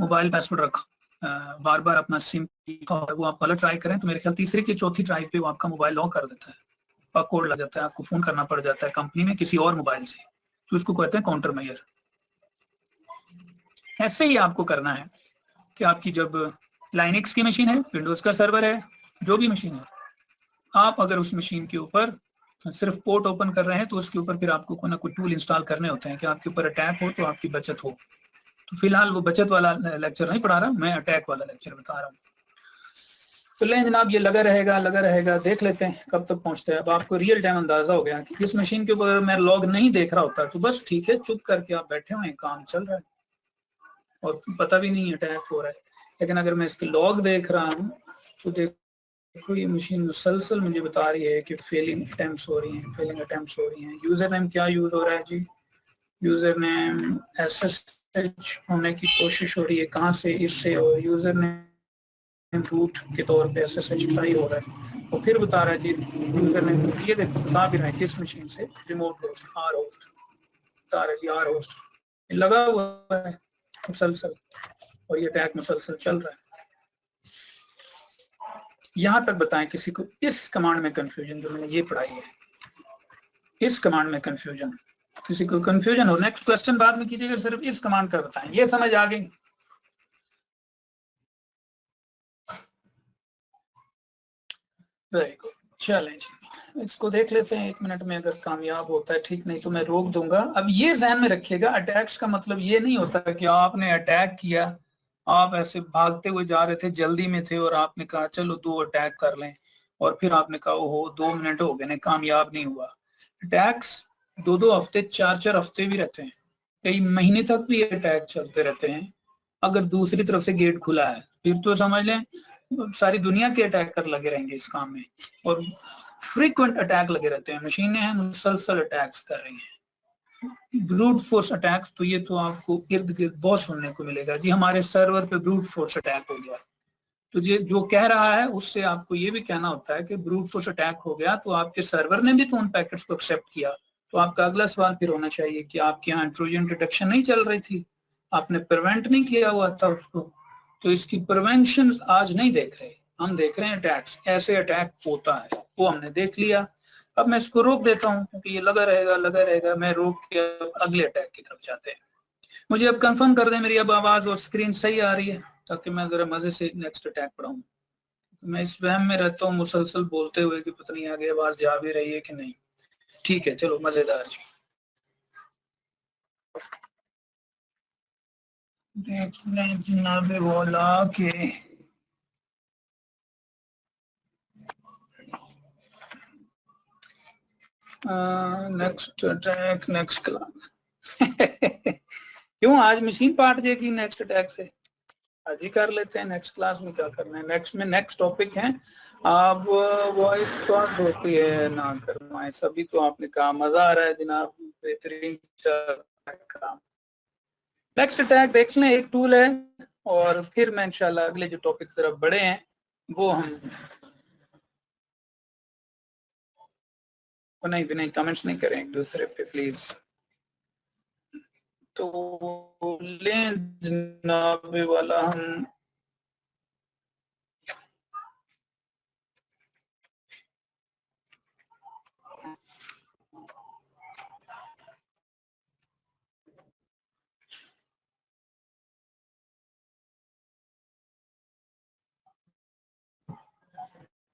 मोबाइल पासवर्ड रखा बार बार अपना सिम वो आप गलत ट्राई करें तो मेरे ख्याल तीसरे की चौथी ट्राई पे वो आपका मोबाइल लॉक कर देता है, कोड लग जाता है, आपको फोन करना पड़ जाता है कंपनी में किसी और मोबाइल से, तो इसको कहते हैं काउंटर मैयर। ऐसे ही आपको करना है कि आपकी जब लाइनक्स की मशीन है, विंडोज का सर्वर है, जो भी मशीन है, आप अगर उस मशीन के ऊपर सिर्फ पोर्ट ओपन कर रहे हैं तो उसके ऊपर फिर आपको कोई ना कोई टूल इंस्टॉल करने होते हैं कि आपके ऊपर अटैक हो तो आपकी बचत हो। तो फिलहाल वो बचत वाला लेक्चर नहीं पढ़ा रहा, मैं अटैक वाला लेक्चर बता रहा हूँ। तो लें जनाब, ये लगा रहेगा, देख लेते हैं कब तक पहुंचते हैं। अब आपको रियल टाइम अंदाजा हो गया कि इस मशीन के ऊपर मैं लॉग नहीं देख रहा होता तो बस ठीक है, चुप करके आप बैठे हुए हैं, काम चल रहा है और पता भी नहीं अटैक हो रहा है। लेकिन अगर मैं इसके लॉग देख रहा हूँ तो देखो ये मशीन मुसलसल मुझे बता रही है कि फेलिंग अटेम्प्ट्स हो रही हैं, यूजर नेम क्या यूज हो रहा है जी, यूजर नेम SSH होने की कोशिश हो रही है, कहाँ से, इससे, और यूजर नेम रूट के तौर पे SSH ट्राई हो रहा है। और फिर बता रहा है जी यूजर नेम, ये देखो बता भी रहा है किस मशीन से, रिमोट होस्ट R होस्ट बता रहा है जी, R होस्ट लगा हुआ है मुसलसल और ये अटैक मुसलसल चल रहा है। यहां तक बताएं किसी को इस कमांड में कंफ्यूजन, जो मैंने ये पढ़ाई है, इस कमांड में कंफ्यूजन, किसी को कंफ्यूजन हो नेक्स्ट क्वेश्चन बाद में कीजिएगा, सिर्फ इस कमांड का बताएं, ये समझ आ गई? वेरी गुड, चलें जी इसको देख लेते हैं 1 मिनट में, अगर कामयाब होता है ठीक, नहीं तो मैं रोक दूंगा। अब ये ध्यान में रखिएगा, अटैक्स का मतलब ये नहीं होता कि आपने अटैक किया, आप ऐसे भागते हुए जा रहे थे, जल्दी में थे और आपने कहा चलो 2 अटैक कर लें और फिर आपने कहा ओहो 2 मिनट हो गए, कामयाब नहीं हुआ। अटैक्स 2-2 हफ्ते 4-4 हफ्ते भी रहते हैं, कई महीने तक भी अटैक चलते रहते हैं। अगर दूसरी तरफ से गेट खुला है फिर तो समझ लें सारी दुनिया के अटैकर लगे रहेंगे इस काम में, और फ्रीक्वेंट अटैक लगे रहते हैं, मशीनें हैं मुसलसल अटैक्स कर रही हैं। ब्रूट फोर्स अटैक्स तो ये तो आपको इर्द गिर्द बहुत सुनने को मिलेगा जी, हमारे सर्वर पे ब्रूट फोर्स अटैक हो गया, तो ये जो कह रहा है उससे आपको ये भी कहना होता है कि ब्रूट फोर्स अटैक हो गया तो आपके सर्वर ने भी तो उन पैकेट्स को एक्सेप्ट किया, तो आपका अगला सवाल फिर होना चाहिए कि आपके यहाँ ट्रोजन डिटेक्शन नहीं चल रही थी, आपने प्रिवेंट नहीं किया हुआ था उसको। तो इसकी प्रिवेंशन आज नहीं देख रहे, हम देख रहे हैं अटैक्स, ऐसे अटैक होता है वो हमने देख लिया। अब मैं इसको रोक देता हूँ क्योंकि ये लगा रहेगा, मैं रोक के अगले अटैक की तरफ जाते हैं। मुझे अब कंफर्म कर दें मेरी अब आवाज और स्क्रीन सही आ रही है, ताकि मैं जरा मजे से नेक्स्ट अटैक पढ़ाऊं। मैं इस वहम में रहता हूँ मुसलसल बोलते हुए कि पता नहीं आगे आवाज जा भी रही है कि नहीं। ठीक है, चलो मजेदार जी। देख लें जनाब वाला के नेक्स्ट अटैक नेक्स्ट क्लास क्यों आज मशीन पार्ट जाएगी नेक्स्ट अटैक से? आज ही कर लेते हैं, नेक्स्ट क्लास में क्या करना है। नेक्स्ट में नेक्स्ट टॉपिक है, आप वॉइस कॉल होती है ना करवाएं, सभी तो आपने कहा मजा आ रहा है जनाब, बेहतरीन काम। नेक्स्ट अटैक देख लें, एक टूल है और फिर मैं इंशाल्लाह अगले जो टॉपिक तरफ बढ़े हैं वो हम नहीं कमेंट्स नहीं करें एक दूसरे पे प्लीज। तो लें जनाब वाला हम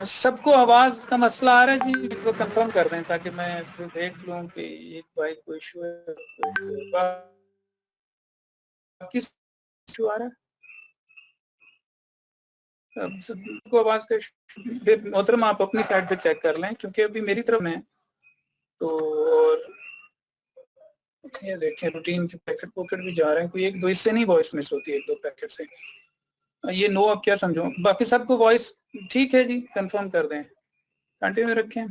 सबको आवाज का मसला आ रहा है जी, इसको कंफर्म कर दें ताकि मैं फिर देख लूं कि एक भाई को इशू है, बाकी इशू आ रहा है सबको आवाज का। मोहतरम आप अपनी साइड पे चेक कर लें क्योंकि अभी मेरी तरफ में तो, और ये देखें रूटीन के पैकेट पॉकेट भी जा रहे हैं, कोई एक दो इससे नहीं वॉइस मिस होती है, एक दो पैकेट से। ये नो अब क्या समझो, बाकी सबको वॉइस ठीक है जी, कंफर्म कर दें, कंटिन्यू रखें।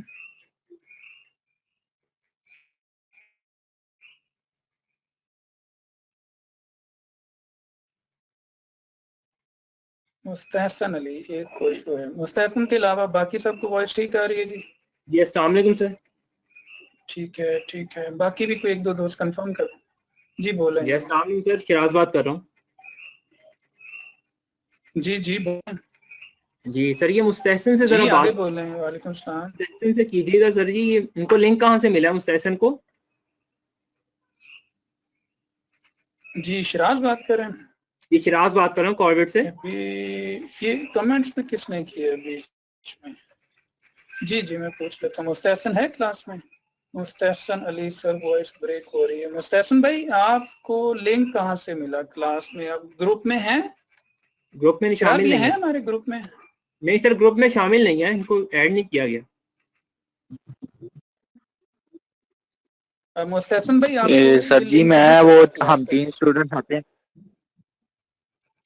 मुस्तहसन अली एक कोई तो है, मुस्तहसन के अलावा बाकी सबको वॉइस ठीक आ रही है जी? जी अस्सलाम वालेकुम सर। ठीक है, बाकी भी कोई एक दो दोस्त कंफर्म कर जी, बोलें। जी अस्सलाम वालेकुम सर, शिराज बात कर रहा हूँ। जी बोलें जी सर, ये मुस्तहसन से जरा आगे बात बोलें। वालेकुम सलाम। मुस्तहसन से कीजिएगा सर जी, ये इनको लिंक कहाँ से मिला मुस्तहसन को? जी शिराज बात कर रहे हैं? ये शिराज बात कर रहा हूँ कॉर्बेट से। अभी ये कमेंट्स में किसने किए बीच में? जी मैं पूछ लेता हूँ, मुस्तहसन है क्लास में? Mustahsan Ali sir voice break हो रही है। मुस्तहसन भाई आपको लिंक कहाँ से मिला क्लास में? आप ग्रुप में हैं? ग्रुप में शामिल नहीं है हमारे ग्रुप में? नहीं सर, ग्रुप में शामिल नहीं है, इनको ऐड नहीं किया गया। मुस्तहसन भाई आप सर जी मैं वो हम 3 स्टूडेंट्स आते हैं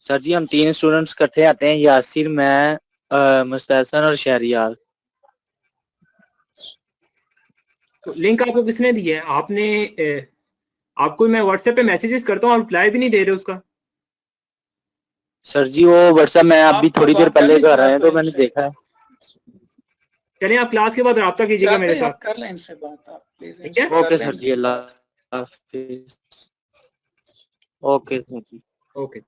सर जी, हम 3 स्टूडेंट्स इकट्ठे आते हैं, यासिर, मैं, मुस्तहसन और शहरियार। तो लिंक आपको किसने दिया है? आपको मैं व्हाट्सएप पे मैसेजेस करता हूँ, आप रिप्लाई भी नहीं दे रहे उसका। सर जी वो व्हाट्सएप में आप भी थोड़ी देर पहले कर रहे हैं तो मैंने देखा है। चलिए आप क्लास के बाद रब्ता कीजिएगा मेरे साथ, कर लें इनसे बात आप प्लीज। ठीक है? ओके सर जी, अल्लाह हाफिज। ओके सर जी, ओके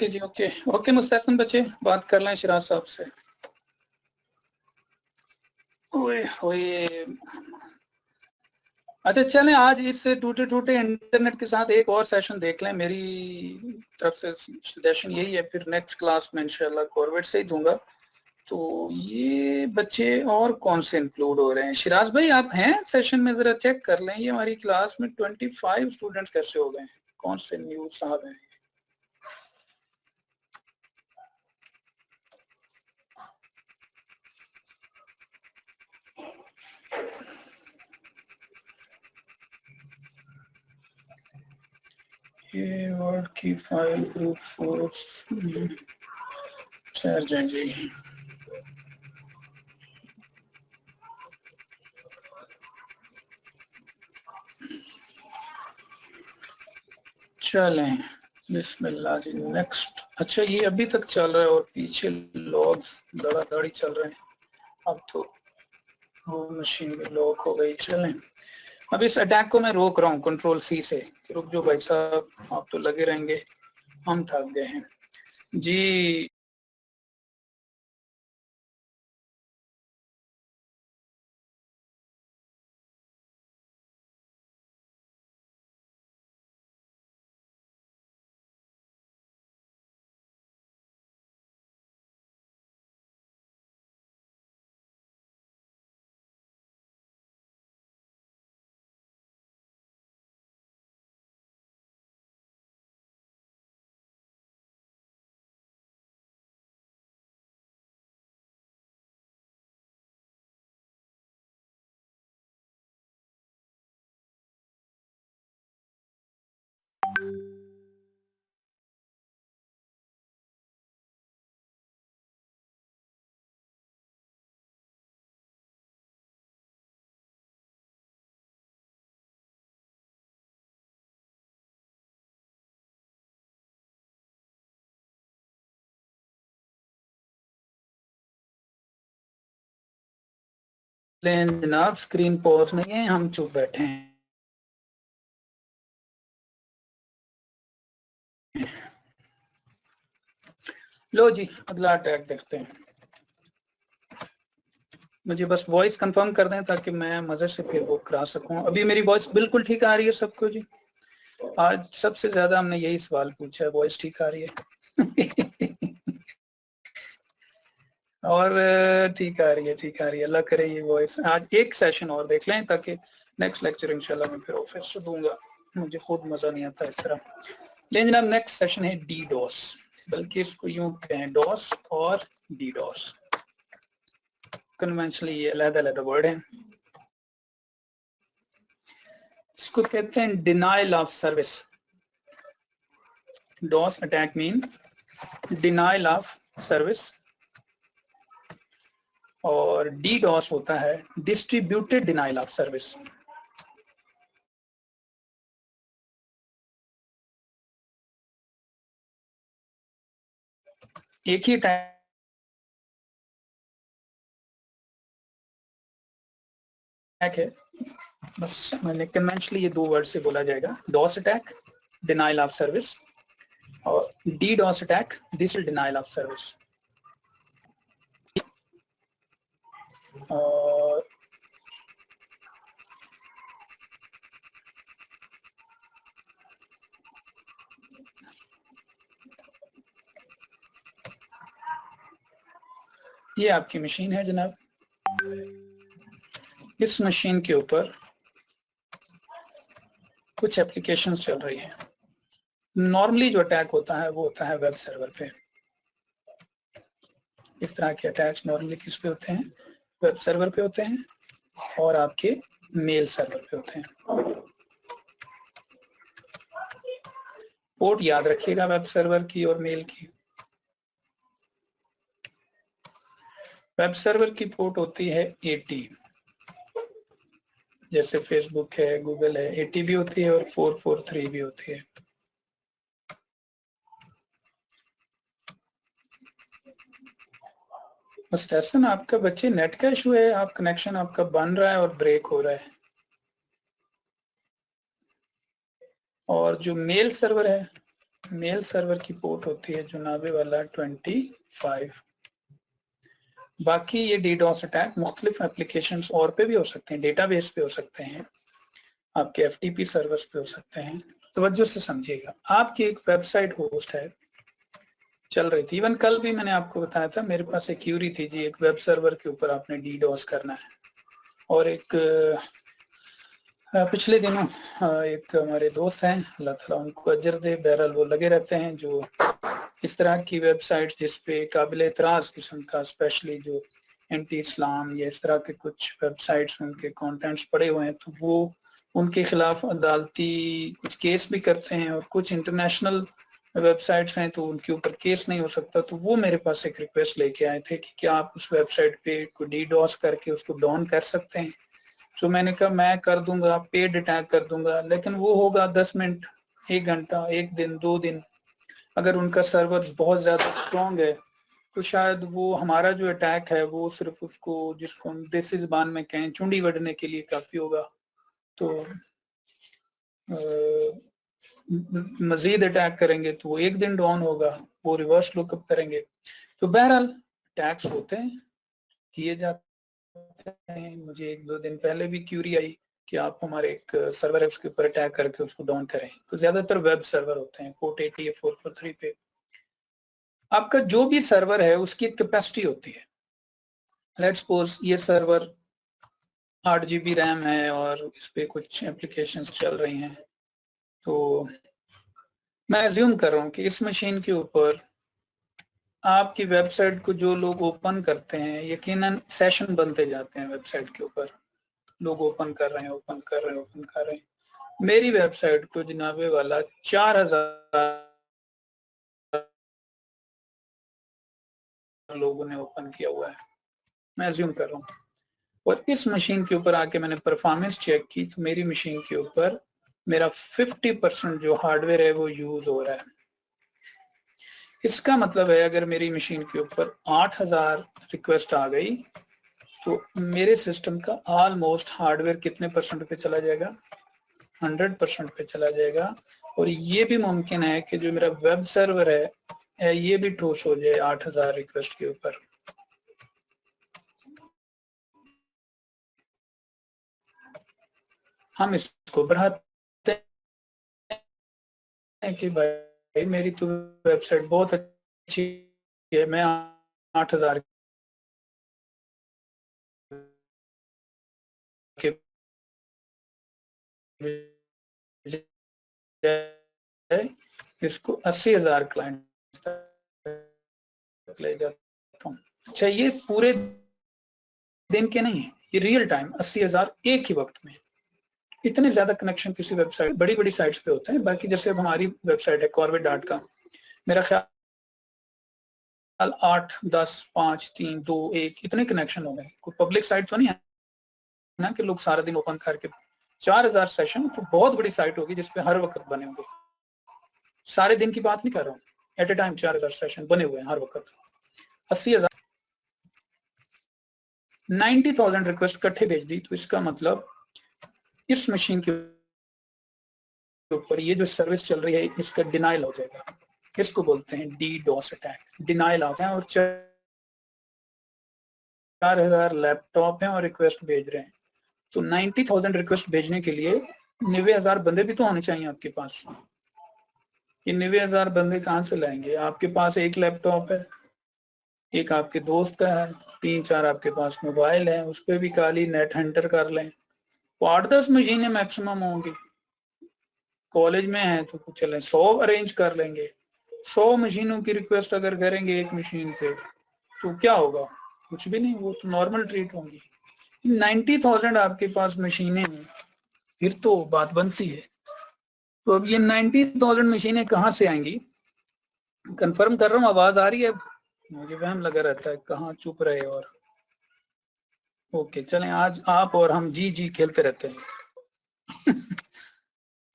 जी ओके मुस्तहसन बच्चे बात कर लें शिराज साहब से। ओए अच्छा चलें, आज इस टूटे इंटरनेट के साथ एक और सेशन देख लें, मेरी तरफ से सजेशन यही है, फिर नेक्स्ट क्लास में इंशाल्लाह कॉर्बेट से ही दूंगा। तो ये बच्चे और कौन से इंक्लूड हो रहे हैं? शिराज भाई आप हैं सेशन में? जरा चेक कर लें, ये हमारी क्लास में 25 स्टूडेंट्स कैसे हो गए? कौन से न्यू साहब हैं? ये वर्ड की फाइल ग्रुप फोर्स जी। चलें बिस्मिल्लाह जी, नेक्स्ट अच्छा, ये अभी तक चल रहा है और पीछे लॉग्स दौड़ा-दौड़ी चल रहे हैं। अब तो वो मशीन भी लॉक हो गई। चलें, अब इस अटैक को मैं रोक रहा हूँ कंट्रोल सी से। रुक जाओ भाई साहब, आप तो लगे रहेंगे, हम थक गए हैं जी। जनाब, स्क्रीन पॉज नहीं है, हम चुप बैठे हैं। लो जी, अगला अटैक देखते हैं। मुझे बस वॉइस कंफर्म कर दें ताकि मैं मजे से फिर वो करा सकूं। अभी मेरी वॉइस बिल्कुल ठीक आ रही है सबको जी? आज सबसे ज्यादा हमने यही सवाल पूछा है, वॉइस ठीक आ रही है? और ठीक आ रही है, ठीक आ रही है। अल्लाह करे ये वॉइस आज एक सेशन और देख लें ताकि नेक्स्ट लेक्चर इंशाल्लाह मैं फिर ऑफिस से दूंगा। मुझे खुद मजा नहीं आता इस तरह। लेकिन जनाब, नेक्स्ट सेशन है डी डॉस, बल्कि इसको यूं कहें डॉस और डी डॉस। कन्वेंशनली ये अलग-अलग वर्ड हैं। इसको कहते हैं denial of service. DoS attack mean denial of service, और डी डॉस होता है डिस्ट्रीब्यूटेड डिनाइल ऑफ सर्विस। एक ही अटैक है, बस मैंने कन्वेंशनली ये दो वर्ड से बोला जाएगा, DOS attack denial of service और D DOS attack denial of service. और ये आपकी मशीन है जनाब। इस मशीन के ऊपर कुछ एप्लीकेशंस चल रही हैं। नॉर्मली जो अटैक होता है वो होता है वेब सर्वर पे। इस तरह के अटैक्स नॉर्मली किस पे होते हैं? वेब सर्वर पे होते हैं और आपके मेल सर्वर पे होते हैं। पोर्ट याद रखिएगा वेब सर्वर की और मेल की। वेब सर्वर की पोर्ट होती है 80, जैसे फेसबुक है, गूगल है, 80 भी होती है और 443 भी होती है। मुस्तहसन, आपका बच्चे नेट का इशू है, आप कनेक्शन आपका बन रहा है और ब्रेक हो रहा है। और जो मेल सर्वर है, मेल सर्वर की पोर्ट होती है जुनाबे वाला 25। बाकी ये डीडॉस अटैक मुख्तलिफ एप्लीकेशंस और पे भी हो सकते हैं, डेटाबेस पे हो सकते हैं, आपके एफटीपी सर्वर्स पे हो सकते हैं। तवज्जो से समझिएगा, आपकी एक वेबसाइट होस्ट है चल रही थी, इवन कल भी मैंने आपको बताया था, मेरे पास एक क्यूरी थी जी, एक वेब सर्वर के ऊपर आपने डीडॉस करना है। और एक पिछले दिनों एक हमारे दोस्त हैं, अल्लाह ताला उनको अजर दे, बहरहाल वो लगे रहते हैं जो इस तरह की वेबसाइट जिसपे काबिल एतराज़ किस्म का, स्पेशली जो एंटी इस्लाम या इस तरह के कुछ वेबसाइट्स उनके कंटेंट्स पड़े हुए हैं, तो वो उनके खिलाफ अदालती कुछ केस भी करते हैं। और कुछ इंटरनेशनल वेबसाइट्स हैं तो उनके ऊपर केस नहीं हो सकता। तो वो मेरे पास एक रिक्वेस्ट लेके आए थे कि क्या आप उस वेबसाइट पे को डीडॉस करके उसको डाउन कर सकते हैं। तो मैंने कहा मैं कर दूंगा, पेड अटैक कर दूंगा, लेकिन वो होगा 10 मिनट, 1 घंटा, 1 दिन, 2 दिन, अगर उनका सर्वर बहुत ज्यादा स्ट्रॉन्ग है तो शायद वो हमारा जो अटैक है वो सिर्फ उसको, जिसको हम देसी जुबान में कहें, चुंडी वढ़ने के लिए काफी होगा। तो मजीद अटैक करेंगे तो वो एक दिन डाउन होगा, वो रिवर्स लुकअप करेंगे। तो बहरहाल अटैक्स होते हैं, किए जाते हैं। मुझे 1-2 दिन पहले भी क्यूरी आई कि आप हमारे एक सर्वर है उसके ऊपर अटैक करके उसको डाउन करें। तो ज्यादातर वेब सर्वर होते हैं, पोर्ट 80 या 443 पे। आपका जो भी सर्वर है उसकी एक कैपेसिटी होती है। लेट्स सपोज ये सर्वर 8 GB रैम है और इस पे कुछ एप्लीकेशंस चल रही हैं, तो मैं अज्यूम कर रहा हूँ कि इस मशीन के ऊपर आपकी वेबसाइट को जो लोग ओपन करते हैं, यकीनन सेशन बनते जाते हैं वेबसाइट के ऊपर, लोग ओपन कर रहे हैं, ओपन कर रहे हैं, ओपन कर रहे हैं। मेरी वेबसाइट को जनाबे वाला 4000 लोगों ने ओपन किया हुआ है, मैं अज्यूम कर रहा हूँ। और इस मशीन के ऊपर आके मैंने परफॉर्मेंस चेक की तो मेरी मशीन के ऊपर मेरा 50% जो हार्डवेयर है वो यूज हो रहा है। इसका मतलब है अगर मेरी मशीन के ऊपर 8000 रिक्वेस्ट आ गई तो मेरे सिस्टम का ऑलमोस्ट हार्डवेयर कितने परसेंट पे चला जाएगा? 100% पे चला जाएगा। और ये भी मुमकिन है कि जो मेरा वेब सर्वर है ये भी ठोस हो जाए 8000 रिक्वेस्ट के ऊपर। हम इसको बढ़ाते हैं कि भाई मेरी तो वेबसाइट बहुत अच्छी है, मैं 8000 के इसको 80,000 क्लाइंट ले जाता हूँ। अच्छा, ये पूरे दिन के नहीं है, ये रियल टाइम 80,000 एक ही वक्त में। इतने ज्यादा कनेक्शन किसी वेबसाइट, बड़ी बड़ी साइट्स पे होते हैं। बाकी जैसे अब हमारी वेबसाइट है corvette.com, मेरा ख्याल 8, 10, 5, 3, 2, 1 इतने कनेक्शन हो गए। कोई पब्लिक साइट तो नहीं है ना कि लोग सारा दिन ओपन करके। 4000 सेशन तो बहुत बड़ी साइट होगी जिसपे हर वक्त बने होंगे। सारे दिन की बात नहीं कर रहा हूँ, एट ए टाइम 4000 सेशन बने हुए हैं हर वक्त। 80,000 90,000 रिक्वेस्ट इकट्ठे भेज दी तो इसका मतलब इस मशीन के ऊपर ये जो सर्विस चल रही है इसका डिनाइल हो जाएगा। इसको बोलते हैं DDoS अटैक। डिनाइल आता है और 4000 लैपटॉप हैं और रिक्वेस्ट भेज रहे हैं, तो 90,000 रिक्वेस्ट भेजने के लिए 90,000 बंदे भी तो होने चाहिए आपके पास। ये 90,000 बंदे कहाँ से लाएंगे? आपके पास एक लैपटॉप है, एक आपके दोस्त का है, 3-4 आपके पास मोबाइल है, उस पर भी खाली नेट हंटर कर लें तो 8-10 मशीनें मैक्सिमम होंगी। कॉलेज में है तो चले 100 अरेंज कर लेंगे। 100 मशीनों की रिक्वेस्ट अगर करेंगे एक मशीन पे तो क्या होगा? कुछ भी नहीं, वो तो नॉर्मल ट्रीट होंगी। 90,000 आपके पास मशीनें हैं, फिर तो बात बनती है। तो अब ये 90,000 मशीनें कहाँ से आएंगी? कंफर्म कर रहा हूँ, आवाज आ रही है? मुझे वहम लगा रहता है कहाँ चुप रहे। और ओके, चलें, आज आप और हम जी जी खेलते रहते हैं।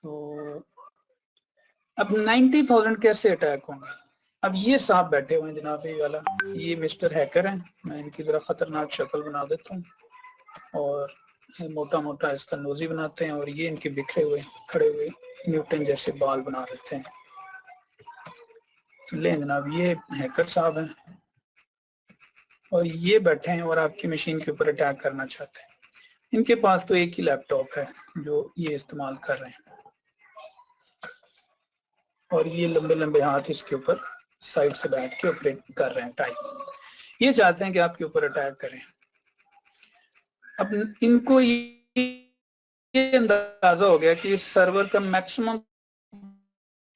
तो अब 90,000 कैसे अटैक होंगे? अब ये साहब बैठे हुए हैं जनाब, ये वाला, ये मिस्टर हैकर हैं। मैं इनकी जरा खतरनाक शक्ल बना देता हूँ और मोटा मोटा इसका नोजी बनाते हैं, और ये इनके बिखरे हुए खड़े हुए न्यूटन जैसे बाल बना देते हैं। तो ले जनाब, ये हैकर साहब हैं और ये बैठे हैं और आपकी मशीन के ऊपर अटैक करना चाहते हैं। इनके पास तो एक ही लैपटॉप है जो ये इस्तेमाल कर रहे हैं, और ये लंबे लंबे हाथ इसके ऊपर साइड से बैठ के ऑपरेट कर रहे हैं टाइप। ये चाहते हैं कि आपके ऊपर अटैक करें। अब इनको ये अंदाजा हो गया कि इस सर्वर का मैक्सिमम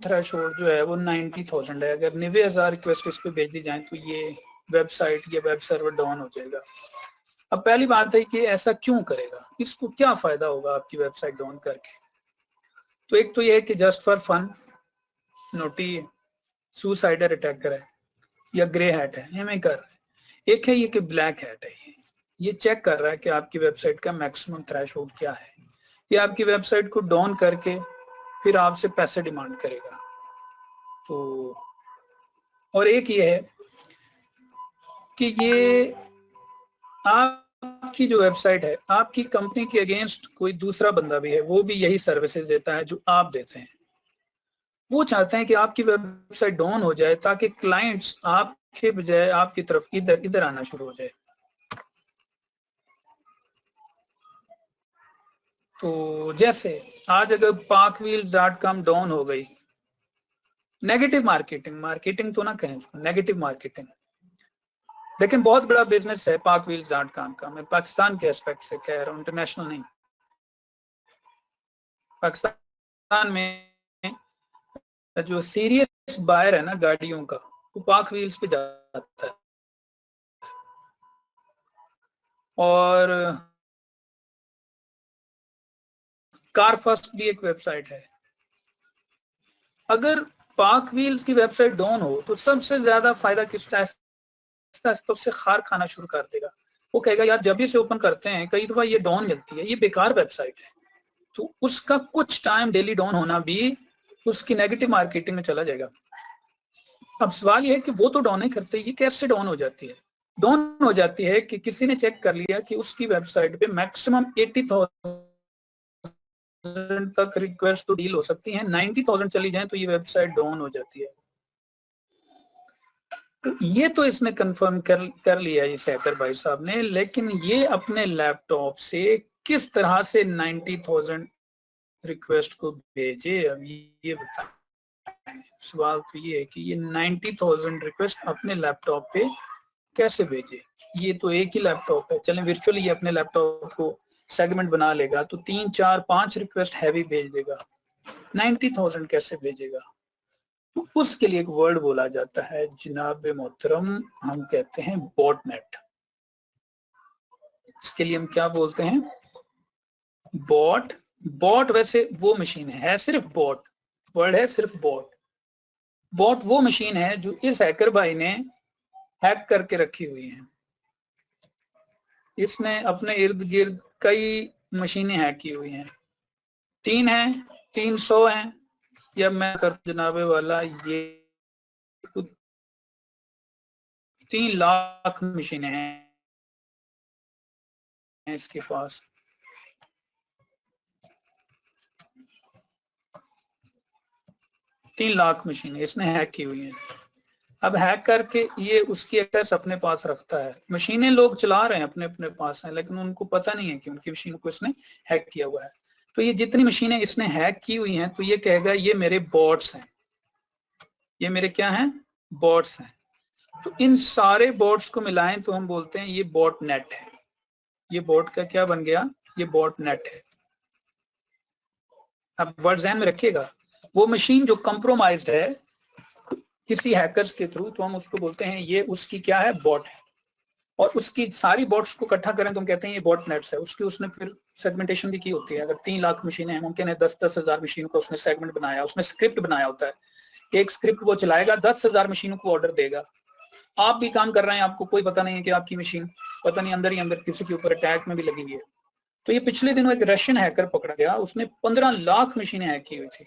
थ्रेशोल्ड जो है वो 90,000 है। अगर 90,000 रिक्वेस्ट इस पे भेज दी जाए तो ये वेबसाइट या वेब सर्वर डाउन हो जाएगा। अब पहली बात है कि ऐसा क्यों करेगा, इसको क्या फायदा होगा आपकी वेबसाइट डाउन करके? तो एक तो ये है कि जस्ट फॉर फन, नोटी सुसाइडर अटैकर है या ग्रे हैट है, हमें कर रहा है। एक है ये कि ब्लैक हैट है, ये चेक कर रहा है कि आपकी वेबसाइट का मैक्सिमम थ्रेशोल्ड क्या है। ये आपकी वेबसाइट को डाउन करके फिर आपसे पैसे डिमांड करेगा। तो और एक ये है कि ये आपकी जो वेबसाइट है, आपकी कंपनी के अगेंस्ट कोई दूसरा बंदा भी है, वो भी यही सर्विसेज देता है जो आप देते हैं। वो चाहते हैं कि आपकी वेबसाइट डाउन हो जाए ताकि क्लाइंट्स आपके बजाय आपकी तरफ इधर आना शुरू हो जाए। तो जैसे आज अगर parkwheels.com डाउन हो गई, नेगेटिव मार्केटिंग तो ना कहें, नेगेटिव मार्केटिंग, लेकिन बहुत बड़ा बिजनेस है parkwheels.com का। मैं पाकिस्तान के एस्पेक्ट से कह रहा हूँ, इंटरनेशनल नहीं। पाकिस्तान में जो सीरियस बायर है ना गाड़ियों का, वो पार्क व्हील्स पे जाता है। और कार फर्स्ट भी एक वेबसाइट है। अगर पार्क व्हील्स की वेबसाइट डाउन हो तो सबसे ज्यादा फायदा किसका? तो उससे खार खाना शुरू कर देगा। वो कहेगा यार जब भी इसे ओपन करते हैं कई दफा ये डाउन मिलती है, ये बेकार वेबसाइट है। तो उसका कुछ टाइम डेली डाउन होना भी उसकी नेगेटिव मार्केटिंग में चला जाएगा। अब सवाल ये है कि वो तो डाउन नहीं करते, ये कैसे डाउन हो जाती है? डाउन हो जाती है कि किसी ने चेक कर लिया कि उसकी वेबसाइट पे मैक्सिमम 80,000 तक रिक्वेस्ट तो डील हो सकती हैं, 90,000 चली जाए तो ये वेबसाइट डाउन हो जाती है। तो ये तो इसने कंफर्म कर लिया इस हैकर भाई साहब ने, लेकिन ये अपने लैपटॉप से किस तरह से 90,000 रिक्वेस्ट को भेजे, अब ये बताएं। सवाल तो ये है कि ये 90,000 रिक्वेस्ट अपने लैपटॉप पे कैसे भेजे। ये तो एक ही लैपटॉप है, चलें वर्चुअली ये अपने लैपटॉप को सेगमेंट बना लेगा तो 3, 4, 5 रिक्वेस्ट हैवी भेज देगा, 90,000 कैसे भेजेगा? तो उसके लिए एक वर्ड बोला जाता है जनाब मोहतरम, हम कहते हैं बॉटनेट। इसके लिए हम क्या बोलते हैं? बॉट वैसे वो मशीन है सिर्फ बॉट, वर्ड है सिर्फ बॉट। बॉट वो मशीन है जो इस हैकर भाई ने हैक करके रखी हुई है। इसने अपने इर्द गिर्द कई मशीनें हैक की हुई हैं, 3 हैं, 300 हैं, या मैं कर जनाबे वाला ये 3 लाख मशीनें हैं इसके पास। तीन लाख मशीनें इसने हैक की हुई हैं। अब हैक करके ये उसकी एक्सेस अपने पास रखता है। मशीनें लोग चला रहे हैं अपने अपने पास हैं, लेकिन उनको पता नहीं है कि उनकी मशीन को इसने हैक किया हुआ है। तो ये जितनी मशीनें इसने हैक की हुई हैं तो ये कहेगा ये मेरे बॉट्स हैं, ये मेरे क्या हैं? बॉट्स हैं। तो इन सारे बॉट्स को मिलाएं तो हम बोलते हैं ये बॉट नेट है। ये बॉट का क्या बन गया? ये बॉट नेट है। अब वर्ड ध्यान में रखिएगा, वो मशीन जो कंप्रोमाइज्ड है किसी हैकर्स के थ्रू, तो हम उसको बोलते हैं ये उसकी क्या है? बॉट है। और उसकी सारी बॉट्स को इकट्ठा करें तो हम कहते हैं ये बॉट नेट्स है। उसकी उसने फिर सेगमेंटेशन भी की होती है। अगर 3 लाख मशीनें हैं, मुमकिन है 10-10 हजार मशीनों का उसने सेगमेंट बनाया, उसने स्क्रिप्ट बनाया होता है। एक स्क्रिप्ट वो चलाएगा, 10,000 मशीनों को ऑर्डर देगा। आप भी काम कर रहे हैं, आपको कोई पता नहीं है कि आपकी मशीन पता नहीं अंदर ही अंदर किसी के ऊपर अटैक में भी लगी हुई है। तो ये पिछले दिनों एक रशियन हैकर पकड़ा गया, उसने 15 लाख मशीनें हैक की हुई थी।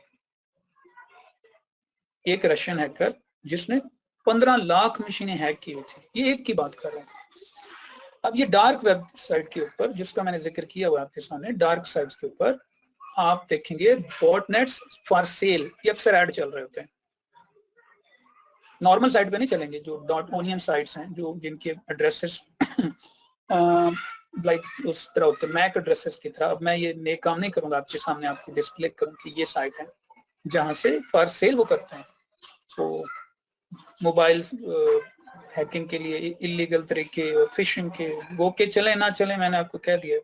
एक रशियन हैकर जिसने 15 लाख मशीनें हैक की हुई थी, ये एक की बात कर रहे हैं। अब ये डार्क वेबसाइट के ऊपर जिसका मैंने जिक्र किया हुआ आपके सामने, डार्क साइट्स के ऊपर आप देखेंगे बॉटनेट्स फॉर सेल, ये अक्सर ऐड चल रहे होते हैं। नॉर्मल साइट पे नहीं चलेंगे, जो डॉट ओनियन साइट्स हैं, जो जिनके एड्रेसेस लाइक उस तरह होते हैं, मैक एड्रेसेस की तरह। अब मैं ये नए काम नहीं करूंगा आपके सामने, आपको डिस्प्ले करूं कि ये साइट है जहां से फॉर सेल वो करते हैं। तो मोबाइल हैकिंग के लिए इलीगल तरीके और फिशिंग के, वो के चले ना चले मैंने आपको कह दिया।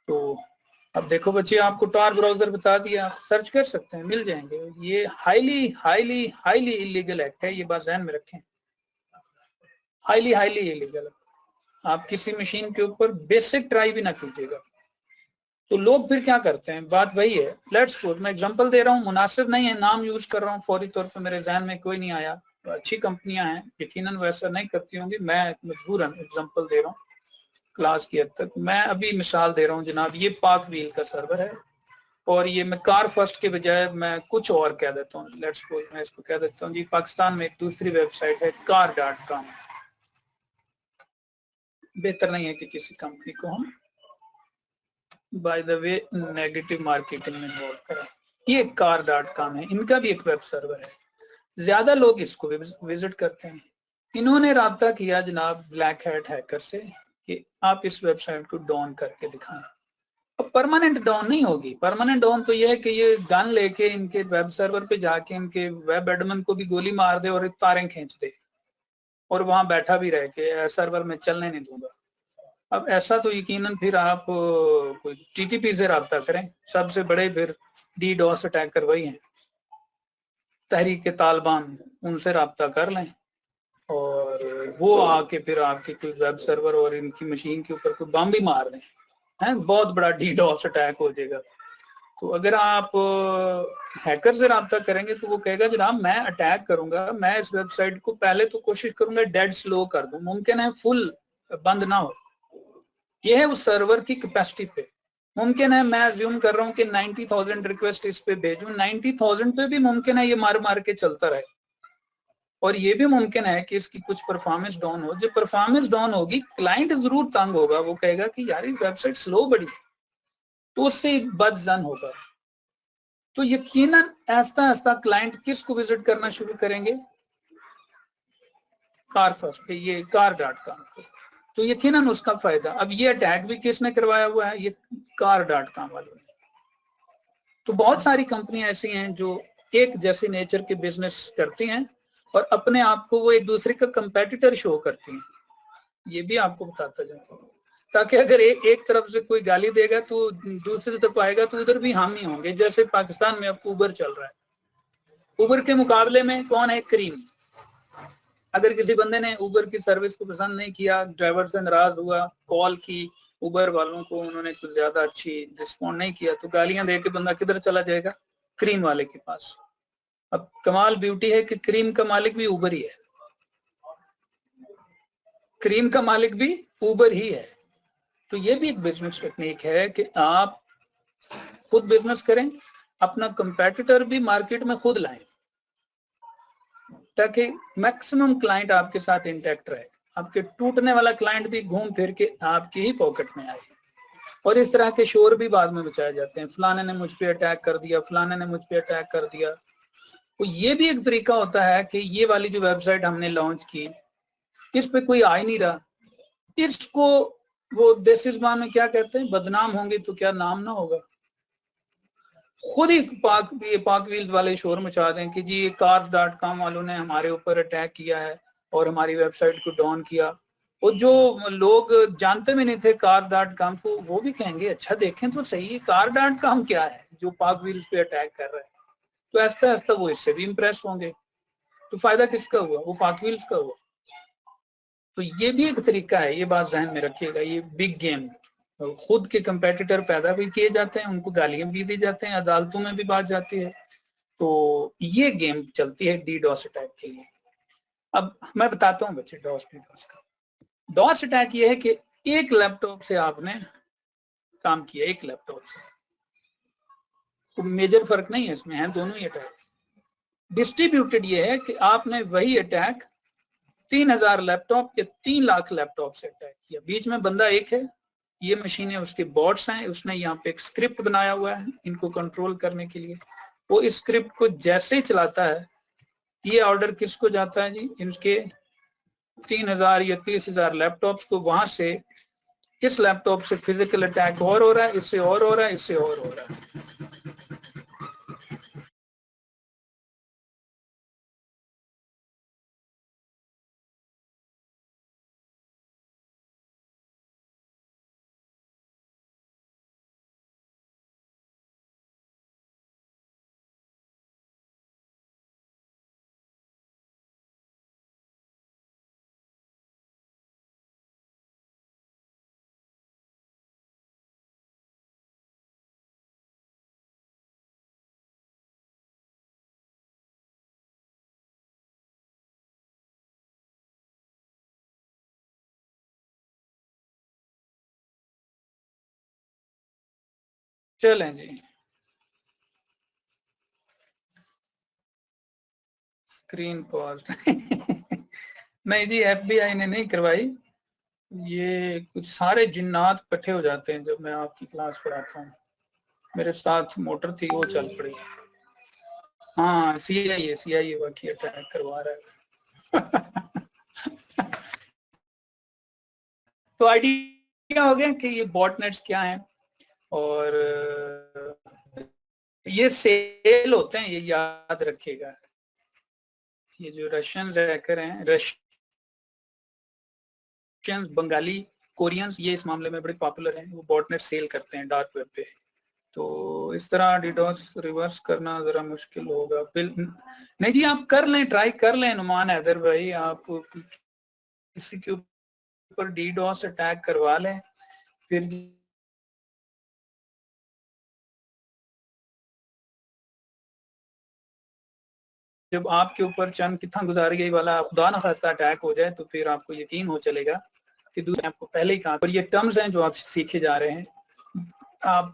तो अब देखो बच्चे, आपको टार ब्राउजर बता दिया, आप सर्च कर सकते हैं, मिल जाएंगे। ये highly highly highly illegal act है, ये बात ध्यान में रखें। Highly highly illegal. आप किसी मशीन के ऊपर बेसिक ट्राई भी ना कीजिएगा। तो लोग फिर क्या करते हैं, बात वही है। लेट्स सपोज, मैं एग्जांपल दे रहा हूँ, मुनासिब नहीं है, नाम यूज कर रहा हूँ, फौरी तौर पर मेरे जहन में कोई नहीं आया। तो अच्छी कंपनियां हैं, यकीनन वैसा नहीं करती होंगी, मैं मजबूरन एग्जांपल दे रहा हूँ क्लास की हद तक। मैं अभी मिसाल दे रहा हूँ जनाब, ये पार्क व्हील का सर्वर है, और ये मैं कार फर्स्ट के बजाय मैं कुछ और कह देता हूँ, लेट्स सपोज मैं इसको कह देता हूँ जी पाकिस्तान में एक दूसरी वेबसाइट है car.com। बेहतर नहीं है कि किसी कंपनी को हम by the way negative marketing में इन्वॉल्व करें। ये car.com है, इनका भी एक वेब सर्वर है, ज्यादा लोग इसको विजिट करते हैं। इन्होंने राब्ता किया जनाब ब्लैक हैट हैकर से कि आप इस वेबसाइट को डाउन करके दिखाएं। अब परमानेंट डाउन नहीं होगी, परमानेंट डाउन तो यह है कि ये गन लेके इनके वेब सर्वर पे जाके इनके वेब एडमिन को भी गोली मार दे और तारें खींच दे और वहां बैठा भी रह के सर्वर में चलने नहीं दूंगा। अब ऐसा तो यकीनन फिर आप कोई टीटीपी से राब्ता करें, सबसे बड़े फिर डीडोस अटैकर वही हैं, तहरीक तालिबान, उनसे राब्ता कर लें और वो आके फिर आपके कोई वेब सर्वर और इनकी मशीन के ऊपर कोई बम भी मार दें, है बहुत बड़ा डीडोस अटैक हो जाएगा। तो अगर आप हैकर से राब्ता करेंगे तो वो कहेगा जनाब मैं अटैक करूंगा, मैं इस वेबसाइट को पहले तो कोशिश करूंगा डेड स्लो कर दूं, मुमकिन है फुल बंद ना हो, ये है उस सर्वर की कैपेसिटी पे। मुमकिन है मैं अज्यूम कर रहा हूँ कि 90,000 रिक्वेस्ट इस पे भेजूं, 90,000 पे भी मुमकिन है ये मार मार के चलता रहे और ये भी मुमकिन है कि इसकी कुछ परफॉर्मेंस डाउन हो। जो परफॉर्मेंस डाउन होगी क्लाइंट जरूर तंग होगा, वो कहेगा कि यार ये वेबसाइट स्लो बड़ी है, तो उससे बदजन होगा। तो यकीनन ऐसा ऐसा क्लाइंट किसको विजिट करना शुरू करेंगे, कार फर्स्ट पे, ये car.com पे, तो यकीनन उसका फायदा। अब ये अटैक भी किसने करवाया हुआ है, ये car.com वालों ने। तो बहुत सारी कंपनियां ऐसी हैं जो एक जैसे नेचर के बिजनेस करती हैं और अपने आप को वो एक दूसरे का कंपेटिटर शो करती हैं, ये भी आपको बताता जाता हूँ, ताकि अगर एक तरफ से कोई गाली देगा तो दूसरी तरफ आएगा तो उधर भी हम ही होंगे। जैसे पाकिस्तान में अब उबर चल रहा है, उबर के मुकाबले में कौन है, करीम। अगर किसी बंदे ने उबर की सर्विस को पसंद नहीं किया, ड्राइवर से नाराज हुआ, कॉल की उबर वालों को, उन्होंने कुछ ज्यादा अच्छी रिस्पॉन्ड नहीं किया, तो गालियां दे के बंदा किधर चला जाएगा, क्रीम वाले के पास। अब कमाल ब्यूटी है कि क्रीम का मालिक भी उबर ही है, क्रीम का मालिक भी उबर ही है। तो ये भी एक बिजनेस टेक्निक है कि आप खुद बिजनेस करें, अपना कंपेटिटर भी मार्केट में खुद लाएं, ताकि मैक्सिमम क्लाइंट आपके साथ इंटैक्ट रहे, आपके टूटने वाला क्लाइंट भी घूम फिर के आपकी ही पॉकेट में आए। और इस तरह के शोर भी बाद में बचाए जाते हैं, फलाने ने मुझ पे अटैक कर दिया, फलाने ने मुझ पे अटैक कर दिया। तो ये भी एक तरीका होता है कि ये वाली जो वेबसाइट हमने लॉन्च की, इस पे कोई आ ही नहीं रहा, इसको वो देसी ज़बान में क्या कहते हैं, बदनाम होंगे तो क्या नाम ना होगा। खुद ही पाक व्हील्स वाले शोर मचा दें कि जी ये car.com वालों ने हमारे ऊपर अटैक किया है और हमारी वेबसाइट को डाउन किया। और जो लोग जानते भी नहीं थे car.com को, वो भी कहेंगे अच्छा देखें तो सही car.com क्या है जो पाक व्हील्स पे अटैक कर रहा है। तो ऐसा ऐसा वो इससे भी इंप्रेस होंगे। तो फायदा किसका हुआ, वो पाक व्हील्स का हुआ। तो ये भी एक तरीका है, ये बात ज़हन में रखिएगा। ये बिग गेम, खुद के कंपेटिटर पैदा भी किए जाते हैं, उनको गालियां भी दी जाते हैं, अदालतों में भी बात जाती है। तो ये गेम चलती है डीडोस अटैक के लिए। अब मैं बताता हूँ बच्चे डीडोस का। डॉस अटैक ये है कि एक लैपटॉप से आपने काम किया, एक लैपटॉप से, तो मेजर फर्क नहीं है इसमें, है दोनों ही अटैक। डिस्ट्रीब्यूटेड ये है कि आपने वही अटैक 3,000 लैपटॉप या 3 लाख लैपटॉप से अटैक किया। बीच में बंदा एक है, ये मशीनें उसके बॉट्स हैं, उसने यहाँ पे एक स्क्रिप्ट बनाया हुआ है इनको कंट्रोल करने के लिए। वो इस स्क्रिप्ट को जैसे ही चलाता है, ये ऑर्डर किसको जाता है जी, इनके 3,000 या 30,000 लैपटॉप्स को, वहां से इस लैपटॉप से फिजिकल अटैक और हो रहा है, इससे और हो रहा है, इससे और हो रहा है। चलें जी, स्क्रीन पॉज नहीं जी, FBI ने नहीं करवाई, ये कुछ सारे जिन्नात इकट्ठे हो जाते हैं जब मैं आपकी क्लास पढ़ाता हूँ। मेरे साथ मोटर थी वो चल पड़ी। हाँ CIA वाकई अटैक करवा रहा है तो आइडिया हो गया कि ये बॉटनेट्स क्या हैं, और ये सेल होते हैं, ये याद रखिएगा। ये जो रशियन हैकर हैं, रशियन, बंगाली, कोरियंस, ये इस मामले में बड़े पॉपुलर हैं, वो बॉटनेट सेल करते हैं डार्क वेब पे। तो इस तरह डिडोस रिवर्स करना जरा मुश्किल होगा। नहीं जी, आप कर लें, ट्राई कर लें नुमान हैदर भाई, आप किसी के ऊपर डीडोस अटैक करवा लें, फिर जब आपके ऊपर चंद कितना गुजारिए वाला खुदा न खास्ता अटैक हो जाए, तो फिर आपको यकीन हो चलेगा कि दूसरे आपको पहले ही कहा। पर ये टर्म्स हैं जो आप सीखे जा रहे हैं, आप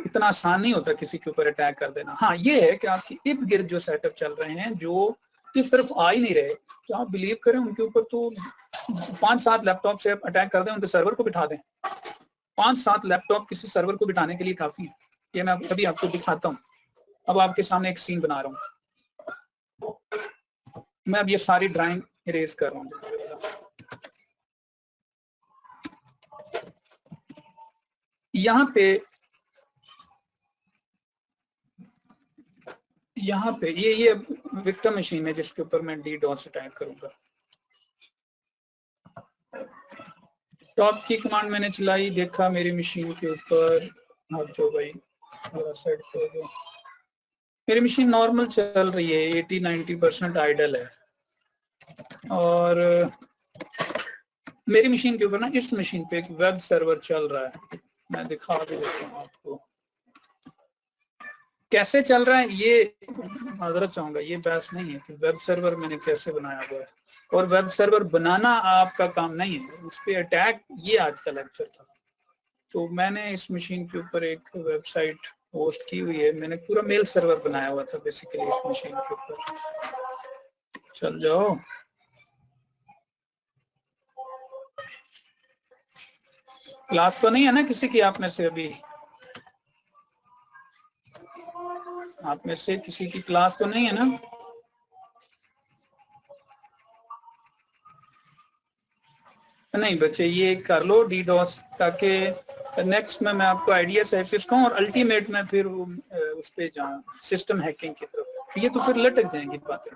इतना आसान नहीं होता किसी के ऊपर अटैक कर देना। हाँ ये है कि आपके इर्द गिर्द जो सेटअप चल रहे हैं जो इस तरफ आ ही नहीं रहे, तो आप बिलीव करें उनके ऊपर तो 5-7 लैपटॉप से अटैक कर दें, उनके सर्वर को बिठा दें। 5-7 लैपटॉप किसी सर्वर को बिठाने के लिए काफी है। ये मैं अभी आपको दिखाता हूँ। अब आपके सामने एक सीन बना रहा हूँ, मैं अब ये सारी ड्राइंग इरेज कर रहा हूँ। यहाँ पे ये विक्टिम मशीन है जिसके ऊपर मैं डीडोस अटैक करूंगा। टॉप की कमांड मैंने चलाई, देखा मेरी मशीन के ऊपर, अब तो भाई सेट कर दो। मेरी मशीन नॉर्मल चल रही है, 80-90% आइडल है, और मेरी मशीन के ऊपर ना इस मशीन पे एक वेब सर्वर चल रहा है। मैं दिखा भी देता हूँ आपको कैसे चल रहा है। ये माजरत चाहूंगा, ये बहस नहीं है कि वेब सर्वर मैंने कैसे बनाया हुआ है, और वेब सर्वर बनाना आपका काम नहीं है, उस पर अटैक ये आज का लेक्चर था। तो मैंने इस मशीन के ऊपर एक वेबसाइट होस्ट की हुई है, मैंने पूरा मेल सर्वर बनाया हुआ था बेसिकली इस मशीन के ऊपर। चल जाओ, क्लास तो नहीं है ना किसी की आप में से? अभी आप में से किसी की क्लास तो नहीं है ना? नहीं बच्चे, ये कर लो डीडोस, ताकि नेक्स्ट में मैं आपको आइडिया से सिखाऊं और अल्टीमेट में फिर उस पे जाऊं सिस्टम हैकिंग की तरफ। ये तो फिर लटक जाएंगी बातें।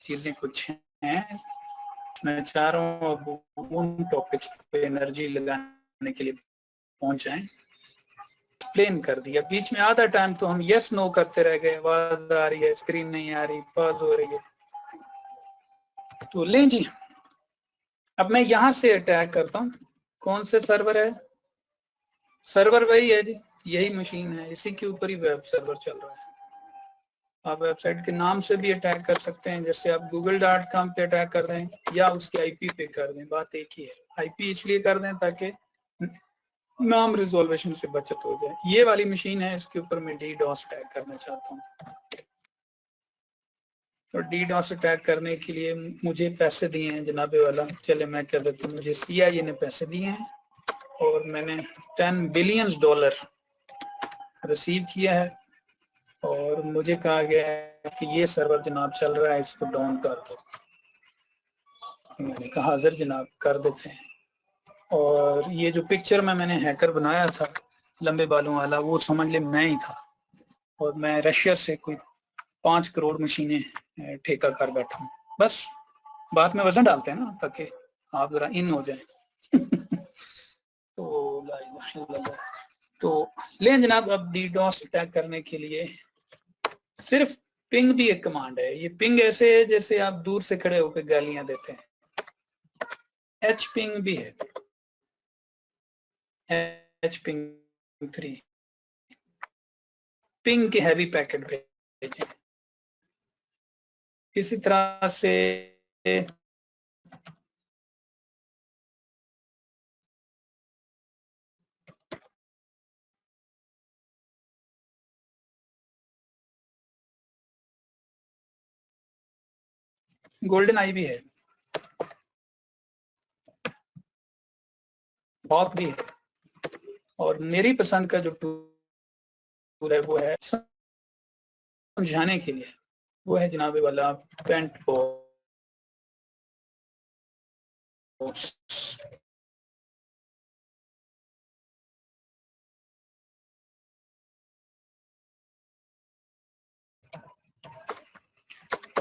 चीजें कुछ हैं, मैं चाह रहा हूँ अब उन टॉपिक्स पे एनर्जी लगाने के लिए पहुंच जाएं। प्लेन कर दिया, बीच में आधा टाइम तो हम यस नो करते रह गए, आवाज आ रही है, स्क्रीन नहीं आ रही, पॉज हो रही है। तो लें जी, अब मैं यहां से अटैक करता हूं। कौन से सर्वर है? सर्वर वही है जी, यही मशीन है, इसी के ऊपर ही वेब सर्वर चल रहा है। आप वेबसाइट के नाम से भी अटैक कर सकते हैं, जैसे आप google.com पे अटैक कर रहे हैं या उसके आईपी पे कर दें, बात एक ही है। आईपी इसलिए कर दें ताकि नाम रिजोल्वेशन से बचत हो जाए। ये वाली मशीन है, इसके ऊपर मैं DDoS अटैक करना चाहता हूँ। तो DDoS अटैक करने के लिए मुझे पैसे दिए हैं जनाबे वाला, चले मैं कह देता हूँ मुझे CIA ने पैसे दिए हैं और मैंने $10 बिलियन रिसीव किया है और मुझे कहा गया है कि ये सर्वर जनाब चल रहा है, इसको डाउन कर दो। मैंने कहा हाजिर जनाब, कर देते हैं। और ये जो पिक्चर में मैंने हैकर बनाया था लंबे बालों वाला, वो समझ ले मैं ही था और मैं रशिया से कोई 5 करोड़ मशीनें ठेका कर बैठा हूँ। बस बात में वजन डालते हैं ना ताकि आप जरा इन हो जाए। तो लें जनाब, अब DDoS अटैक करने के लिए सिर्फ पिंग भी एक कमांड है। ये पिंग ऐसे है जैसे आप दूर से खड़े होकर गालियां देते हैं। एच पिंग भी है, एच पिंग 3, पिंग के हैवी पैकेट भेजें। इसी तरह से गोल्डन आई भी है, फॉग भी है, और मेरी पसंद का जो टूल है वो है समझाने के लिए, वो है जनाबे वाला पेंट बॉक्स।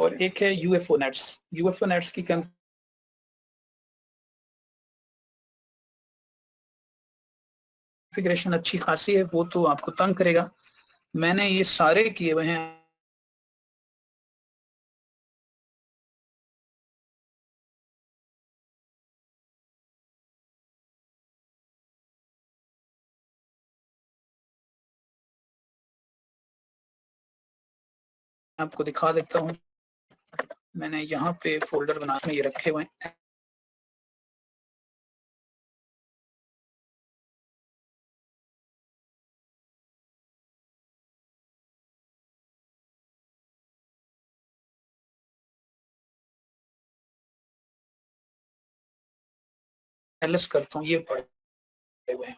और एक है UFO नेट्स। UFO नेट्स की कॉन्फ़िगरेशन अच्छी खासी है, वो तो आपको तंग करेगा। मैंने ये सारे किए हुए हैं। आपको दिखा देता हूँ, मैंने यहाँ पे फोल्डर बना के ये रखे हुए हैं। एलएस करता हूँ, ये पड़े हुए हैं।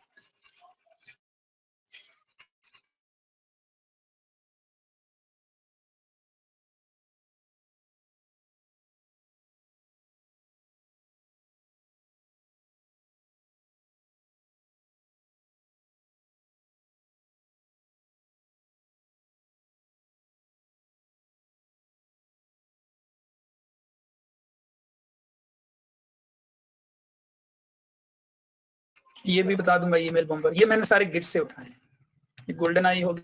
ये भी बता दूंगा, ईमेल बम्पर ये मैंने सारे गिट से उठाए हैं। ये गोल्डन आई होगी,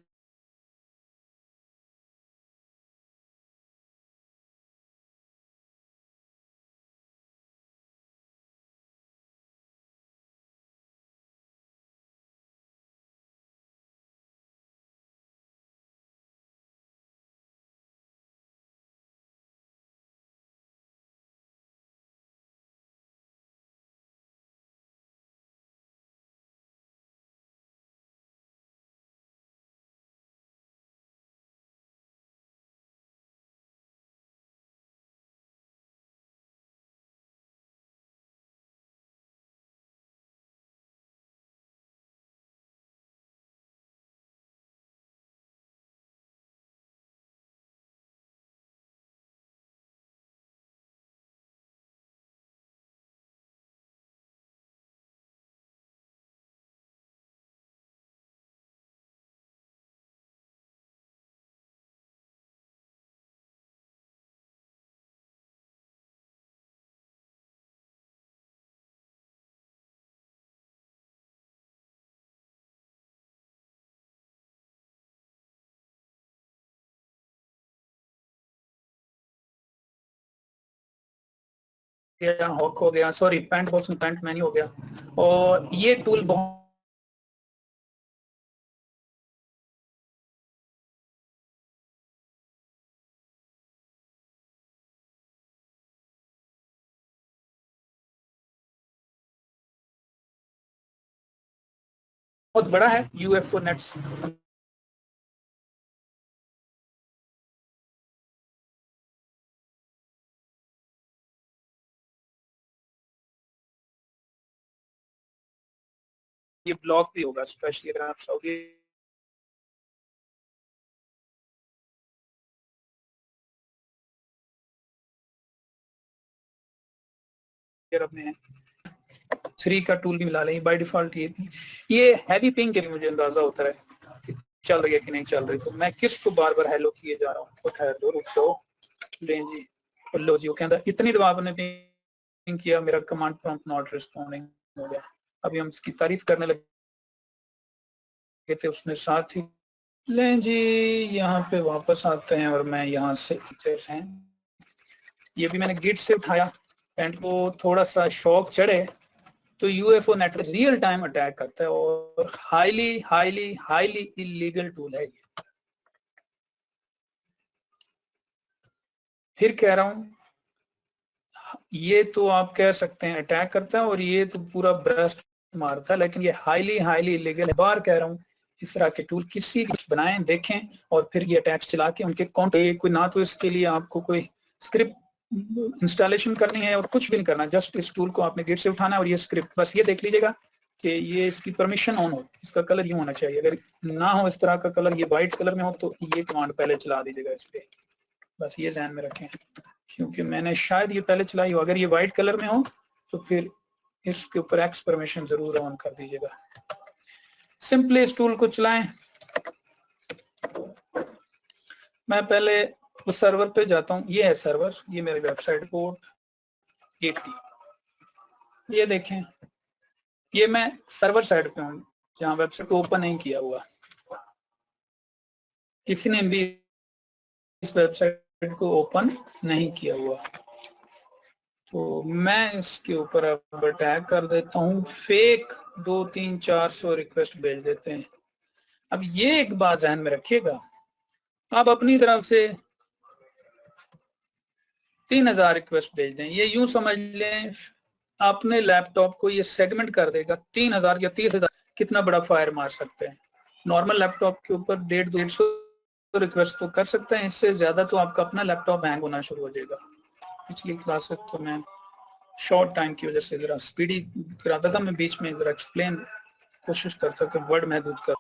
गया, हॉक हो गया, सॉरी पैंट बॉक्स में पैंट मैन्यू हो गया। और ये टूल बहुत बड़ा है, यूएफओ नेट्स ये ब्लॉक भी होगा, स्पेशली अगर आप सऊदी अरब में है। 3 का टूल भी मिला लें, बाय डिफॉल्ट ये हैवी पिंग के लिए मुझे अंदाजा होता है कि चल रही है कि नहीं चल रही, तो मैं किस को बार बार हेलो किए जा रहा हूँ। ठहर दो, रुक जाओ, लें जी, लो जी, वो कहता इतनी दफा आपने पिंग किया, मेरा कमांड प्रॉम्प्ट नॉट रिस्पॉन्डिंग हो गया। अभी हम इसकी तारीफ करने लगे थे, उसने साथ ही लें जी। यहाँ पे वापस आते हैं और मैं यहाँ से हैं, ये भी मैंने गिट से उठाया। पैंट को थोड़ा सा शॉक चढ़े तो UFO network real time attack करता है और highly highly highly illegal tool है। फिर कह रहा हूं, ये तो आप कह सकते हैं अटैक करता है और ये तो पूरा ब्रस्ट मारता है, लेकिन ये हाईली हाईली इलीगल है। बार कह रहा हूं, इस तरह के टूल किसी बनाएं, देखें और फिर ये अटैक्स चला के उनके काउंट कोई ना, तो इसके लिए आपको कोई स्क्रिप्ट इंस्टॉलेशन करनी है और कुछ भी नहीं करना, जस्ट इस टूल को आपने गिट से उठाना है और ये स्क्रिप्ट बस ये देख लीजिएगा कि ये इसकी परमिशन ऑन हो, इसका कलर यूं होना चाहिए। अगर ना हो इस तरह का कलर, ये व्हाइट कलर में हो, तो ये कमांड पहले चला दीजिएगा इस पे, बस ये ध्यान में रखें, क्योंकि मैंने शायद ये पहले चलाई हो। अगर ये व्हाइट कलर में हो तो फिर इसके ऊपर एक्स परमिशन जरूर ऑन कर दीजिएगा। सिंपली इस टूल को चलाएं। मैं पहले उस सर्वर पे जाता हूँ, ये है सर्वर, ये मेरी वेबसाइट पोर्ट 80, ये देखें, ये मैं सर्वर साइड पे हूँ जहाँ वेबसाइट को ओपन नहीं किया हुआ। किसी ने भी इस वेबसाइट को ओपन नहीं किया हुआ, तो मैं इसके ऊपर अब अटैक कर देता हूँ। फेक 200-300-400 रिक्वेस्ट भेज देते हैं। अब ये एक बात ध्यान में रखिएगा, आप अपनी तरफ से 3000 रिक्वेस्ट भेज दें, ये यूं समझ लें अपने लैपटॉप को ये सेगमेंट कर देगा। 3000 या 30,000 कितना बड़ा फायर मार सकते हैं। नॉर्मल लैपटॉप के ऊपर 150-150 रिक्वेस्ट तो कर सकते हैं, इससे ज्यादा तो आपका अपना लैपटॉप हैंग होना शुरू हो जाएगा। पिछली क्लासेस तो मैं शॉर्ट टाइम की वजह से जरा स्पीडी कराता था, मैं बीच में जरा एक्सप्लेन कोशिश करता कि वर्ड महदूद कर।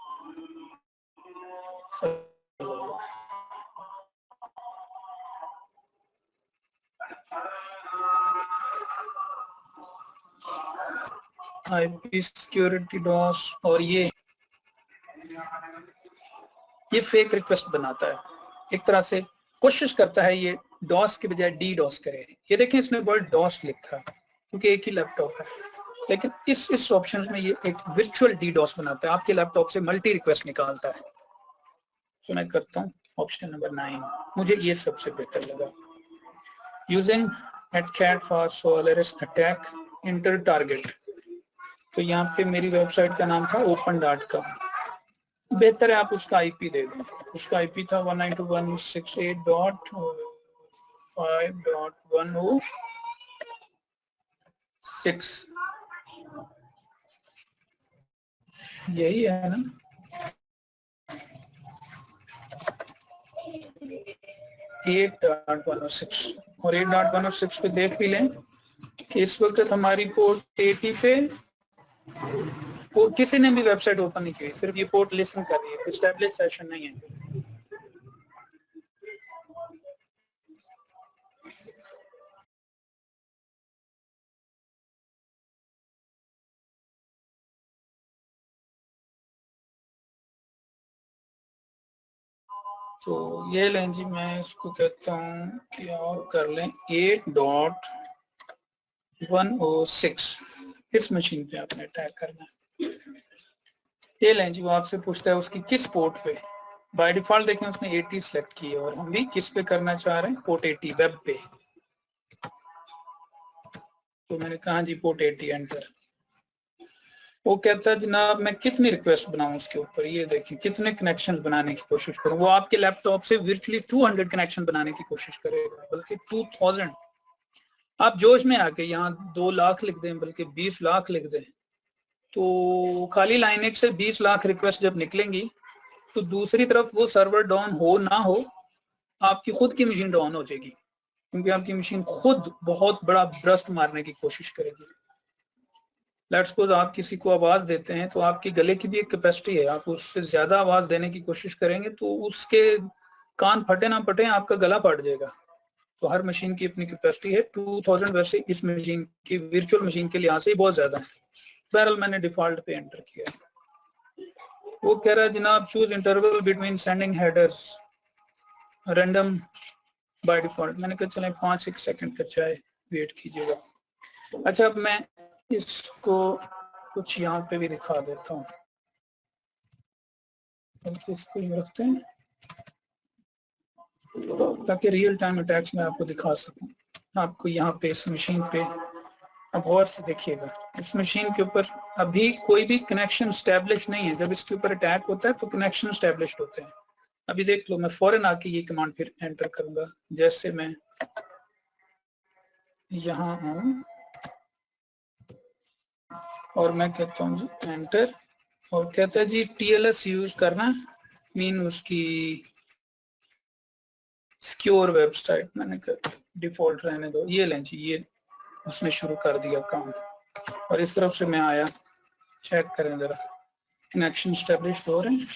आईपी सिक्योरिटी डॉस, और ये फेक रिक्वेस्ट बनाता है, एक तरह से कोशिश करता है ये डॉस के बजाय डी डॉस करे। ये देखें इसने वर्ड डॉस लिखा क्योंकि एक ही लैपटॉप है, लेकिन इस ऑप्शन में ये एक वर्चुअल डी डॉस बनाता है, आपके लैपटॉप से मल्टी रिक्वेस्ट निकालता है। तो मैं करता हूँ ऑप्शन नंबर 9, मुझे ये सबसे बेहतर लगा। Using netcat for Solaris attack inter target, तो यहाँ पे मेरी वेबसाइट का नाम था open.com, बेहतर है आप उसका आईपी दे दें। उसका आईपी था 192.168.5.106, यही है ना। और 8.106 पे देख भी लें कि इस वक्त हमारी पोर्ट 80 पे किसी ने भी वेबसाइट ओपन नहीं की, सिर्फ ये पोर्ट लिसन कर रही है, एस्टैब्लिश सेशन नहीं है। तो ये लें जी, मैं इसको कहता हूँ कि और कर लें 8.106, इस मशीन पे आपने अटैक करना है। ये लें जी, वो आपसे पूछता है उसकी किस पोर्ट पे। बाय डिफॉल्ट देखें उसने 80 सेलेक्ट की है और हम भी किस पे करना चाह रहे हैं, पोर्ट 80 वेब पे। तो मैंने कहा जी पोर्ट 80 एंटर। वो कहता है जनाब मैं कितनी रिक्वेस्ट बनाऊं उसके ऊपर, ये देखिए कितने कनेक्शन बनाने की कोशिश करूं। वो आपके लैपटॉप से वर्चुअली 200 कनेक्शन बनाने की कोशिश करेगा, बल्कि 2000। आप जोश में आके यहाँ 2 लाख लिख दें, बल्कि 20 लाख लिख दें, तो खाली लाइनेक्स से 20 लाख रिक्वेस्ट जब निकलेंगी तो दूसरी तरफ वो सर्वर डाउन हो ना हो, आपकी खुद की मशीन डाउन हो जाएगी, क्योंकि आपकी मशीन खुद बहुत बड़ा ब्रस्ट मारने की कोशिश करेगी। लेट्स सपोज आप किसी को आवाज देते हैं तो आपके गले की भी एक कैपेसिटी है, आप उससे ज्यादा आवाज देने की कोशिश करेंगे तो उसके कान फटे ना फटे, आपका गला फट जाएगा। तो हर मशीन की अपनी कैपेसिटी है। 2000 वैसे इस मशीन की वर्चुअल मशीन के लिहाज से बहुत ज्यादा है। बहरहाल मैंने डिफॉल्ट पे एंटर किया। वो कह रहा है जनाब choose interval between sending headers random by default. मैंने कहा चलें 5-1 सेकंड का चाहे वेट कीजिएगा। अच्छा अब मैं इसको कुछ यहाँ पे भी दिखा देता हूँ, बल्कि इसको ये रखते हैं ताकि रियल टाइम अटैक्स में आपको दिखा सकूं। आपको यहाँ पे इस मशीन पे अब गौर से देखिएगा, इस मशीन के ऊपर अभी कोई भी कनेक्शन स्टैब्लिश नहीं है। जब इसके ऊपर अटैक होता है तो कनेक्शन स्टैब्लिश होते हैं। अभी देख लो, मैं फौरन आके ये कमांड फिर एंटर करूंगा। जैसे मैं यहाँ हूँ और मैं कहता हूँ जी एंटर, और कहता है जी TLS यूज करना, मीन उसकी सिक्योर वेबसाइट। मैंने कहा डिफॉल्ट रहने दो, ये लें जी, ये उसने शुरू कर दिया काम। और इस तरफ से मैं आया, चेक करें जरा कनेक्शन स्टैब्लिश हो रहे हैं।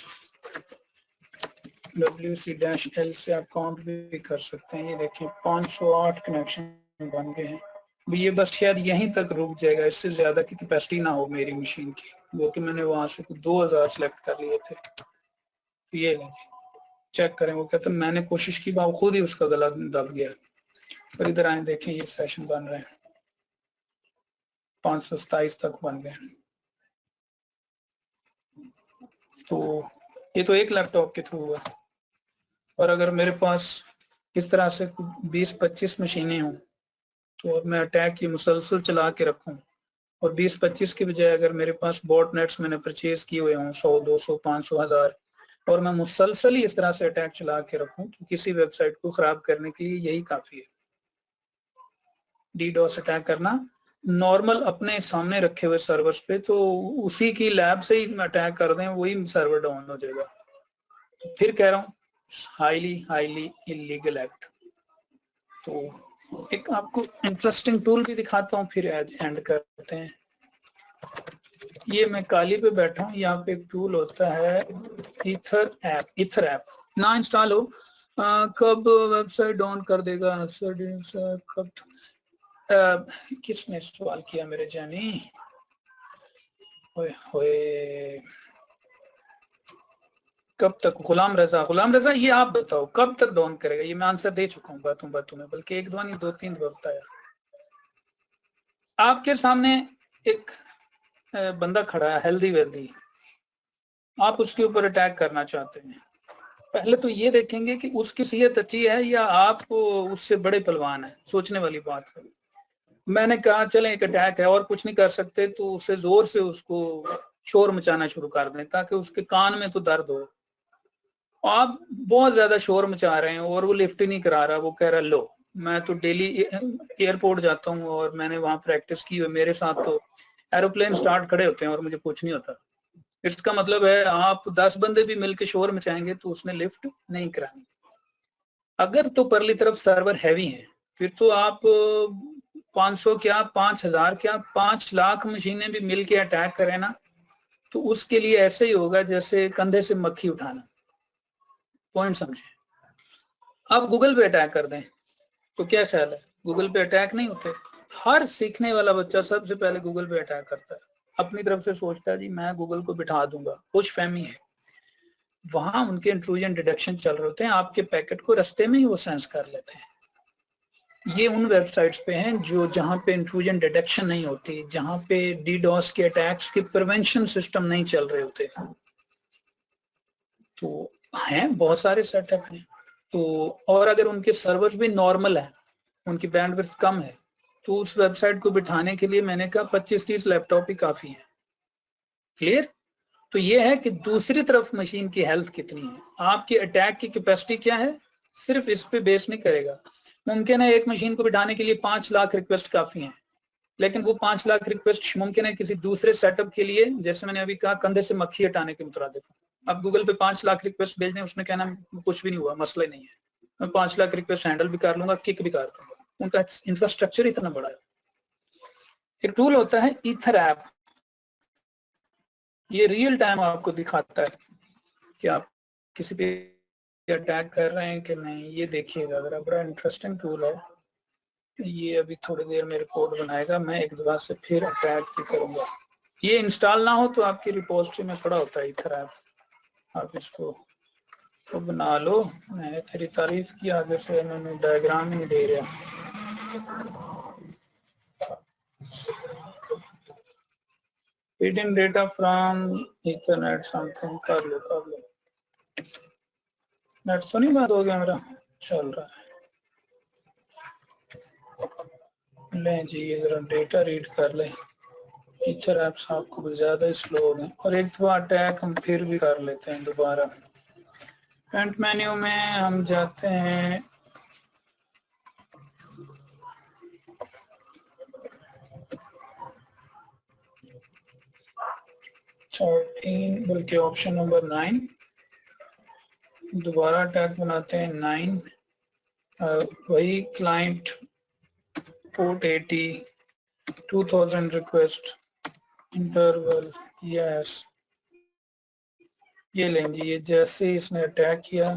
WC-L से आप काउंट भी कर सकते हैं। ये देखिए 508 कनेक्शन बन गए हैं। ये बस शायद यहीं तक रुक जाएगा, इससे ज्यादा की कैपेसिटी ना हो मेरी मशीन की, वो कि मैंने वहां से 2000 सेलेक्ट कर लिए थे। तो ये चेक करें, वो कहते हैं मैंने कोशिश की, वो खुद ही उसका गला दब गया। और इधर आए देखें ये सेशन बन रहे हैं, 527 तक बन गए। तो ये तो एक लैपटॉप के थ्रू हुआ। और अगर मेरे पास इस तरह से 20-25 मशीनें हों तो मैं अटैक की मुसलसल चला के रखूं, और 20-25 की बजाय अगर मेरे पास बॉट नेट्स मैंने परचेज किए हुए हों 100, 200, 500, 1000, और मैं मुसलसल ही इस तरह से अटैक चला के रखूं, तो किसी वेबसाइट को खराब करने के लिए यही काफी है। DDoS अटैक करना नॉर्मल अपने सामने रखे हुए सर्वर्स पे, तो उसी की लैब से ही अटैक कर दें, वही सर्वर डाउन हो जाएगा। तो फिर कह रहा हूँ हाईली इलीगल एक्ट। तो एक आपको इंटरेस्टिंग टूल भी दिखाता हूँ, फिर एंड करते हैं। ये मैं काली पे बैठा हूँ, यहाँ पे एक टूल होता है ईथर ऐप ना इंस्टॉल हो कब वेबसाइट डाउन कर देगा, कब किसने सवाल किया मेरे जानी, होए कब तक। गुलाम रजा ये आप बताओ कब तक डाउन करेगा। ये मैं आंसर दे चुका हूँ बातों में, बल्कि 1 2 नहीं 2-3 बार बताया। आपके सामने एक बंदा खड़ा है हेल्दी वेल्दी, आप उसके ऊपर अटैक करना चाहते हैं। पहले तो ये देखेंगे कि उसकी सेहत अच्छी है या आप उससे बड़े पहलवान है, सोचने वाली बात है। मैंने कहा चले एक अटैक है और कुछ नहीं कर सकते, तो उसे जोर से उसको शोर मचाना शुरू कर दें ताकि उसके कान में तो दर्द हो। आप बहुत ज्यादा शोर मचा रहे हैं और वो लिफ्ट ही नहीं करा रहा। वो कह रहा लो मैं तो डेली एयरपोर्ट जाता हूँ और मैंने वहां प्रैक्टिस की हुई, मेरे साथ तो एरोप्लेन स्टार्ट खड़े होते हैं और मुझे कुछ नहीं होता। इसका मतलब है आप 10 बंदे भी मिलकर शोर मचाएंगे तो उसने लिफ्ट नहीं करानी। अगर तो परली तरफ सर्वर हैवी है, फिर तो आप 500 क्या 5000 क्या 5 लाख मशीनें भी मिलके अटैक करें ना, तो उसके लिए ऐसे ही होगा जैसे कंधे से मक्खी उठाना। पॉइंट समझे। अब गूगल पे अटैक कर दें तो क्या ख्याल है, गूगल पे अटैक नहीं होते। हर सीखने वाला बच्चा सबसे पहले गूगल पे अटैक करता है, अपनी तरफ से सोचता है जी मैं गूगल को बिठा दूंगा, कुछ फहमी है। वहां उनके इंट्रूजन डिटेक्शन चल रहे होते हैं, आपके पैकेट को रास्ते में ही वो सेंस कर लेते हैं। ये उन वेबसाइट्स पे हैं जो जहां पे इंट्रूजन डिटेक्शन नहीं होती, जहां पे DDoS के अटैक्स के प्रिवेंशन सिस्टम नहीं चल रहे होते। तो हैं बहुत सारे सेटअप हैं। तो और अगर उनके सर्वर्स भी नॉर्मल है, उनकी बैंडविड्थ कम है, तो उस वेबसाइट को बिठाने के लिए मैंने कहा 25-30 लैपटॉप ही काफी है। क्लियर? तो ये है कि दूसरी तरफ मशीन की हेल्थ कितनी है, आपकी अटैक की कैपेसिटी क्या है, सिर्फ इस पे बेस नहीं करेगा। मुमकिन है एक मशीन को बिठाने के लिए 5 लाख रिक्वेस्ट काफी है, लेकिन वो 5 लाख रिक्वेस्ट मुमकिन है किसी दूसरे सेटअप के लिए, जैसे मैंने अभी कहा, कंधे से मक्खी हटाने के मुतरादिफ। अब गूगल पे 5 लाख रिक्वेस्ट भेज दें, उसने कहना कुछ भी नहीं हुआ, मसला ही नहीं है, मैं 5 लाख रिक्वेस्ट हैंडल भी कर लूंगा, किक भी कर दूंगा, उनका इंफ्रास्ट्रक्चर इतना बड़ा है। एक टूल होता है ईथर ऐप, ये रियल टाइम आपको दिखाता है कि आप किसी पे अटैक कर रहे हैं कि नहीं। ये देखिएगा जरा, बड़ा इंटरेस्टिंग टूल है ये। अभी थोड़ी देर में रिपोर्ट बनाएगा, मैं एक दफा से फिर अटैक भी करूंगा। ये इंस्टॉल ना हो तो आपकी रिपोजिटरी में पड़ा होता है ईथर ऐप, आप इसको तो बना लो। मैंने तेरी तारीफ की, आगे से मैंने डायग्राम ही नहीं दे रहा। Feeding data from Ethernet something, कर लो। नेट तो नहीं बंद हो गया मेरा, चल रहा है। लें जी, ये जरा डेटा रीड कर लें। ईथर ऐप्स आपको ज्यादा स्लो हो गए, और एक दफा अटैक हम फिर भी कर लेते हैं दोबारा। फ्रंट मेन्यू में हम जाते हैं, बल्कि ऑप्शन नंबर 9, दोबारा अटैक बनाते हैं 9, वही client port 80, 2000 request, interval, yes. ये लें जी, ये जैसे इसने अटैक किया,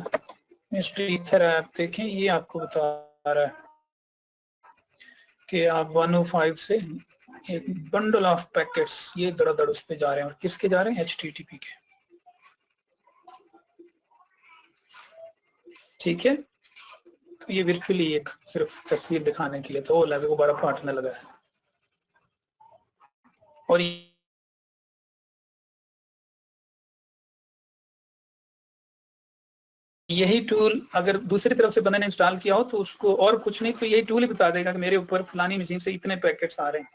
मिस्टर ईथर ऐप देखें, ये आपको बता रहा है कि आप 105 से एक बंडल ऑफ पैकेट्स ये दड़ादड़ उस पे जा रहे हैं, और किसके जा रहे हैं, HTTP के। ठीक है, तो ये वर्चुअली एक सिर्फ तस्वीर दिखाने के लिए तो लगे दोबारा फाटने लगा है। और यही टूल अगर दूसरी तरफ से बंदे ने इंस्टॉल किया हो तो उसको और कुछ नहीं, तो यही टूल ही बता देगा कि मेरे ऊपर फलानी मशीन से इतने पैकेट्स आ रहे हैं।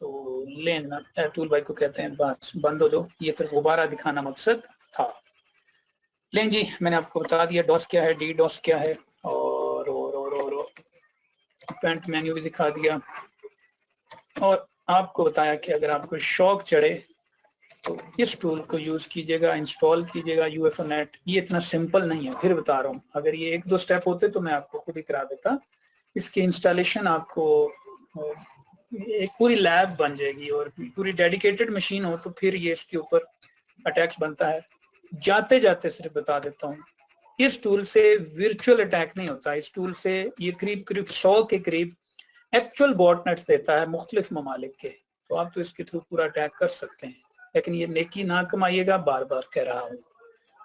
तो लेना टूल भाई को कहते हैं बस बंद हो जाओ, ये सिर्फ दोबारा दिखाना मकसद था। लें जी, मैंने आपको बता दिया डॉस क्या है, DDoS क्या है, और फ्रंट मेन्यू भी दिखा दिया, और आपको बताया कि अगर आपको शौक चढ़े तो इस टूल को यूज कीजिएगा, इंस्टॉल कीजिएगा UFOnet। ये इतना सिंपल नहीं है, फिर बता रहा हूँ, अगर ये 1-2 स्टेप होते तो मैं आपको खुद ही करा देता। इसकी इंस्टॉलेशन आपको एक पूरी लैब बन जाएगी, और पूरी डेडिकेटेड मशीन हो तो फिर ये इसके ऊपर अटैक्स बनता है। जाते जाते सिर्फ बता देता हूँ, इस टूल से वर्चुअल अटैक नहीं होता, इस टूल से ये करीब 100 के करीब एक्चुअल बॉटनेट्स देता है मुख्तलिफ ममालिक के, तो आप तो इसके थ्रू पूरा अटैक कर सकते हैं। लेकिन ये नेकी ना कमाइएगा, बार बार कह रहा हूँ।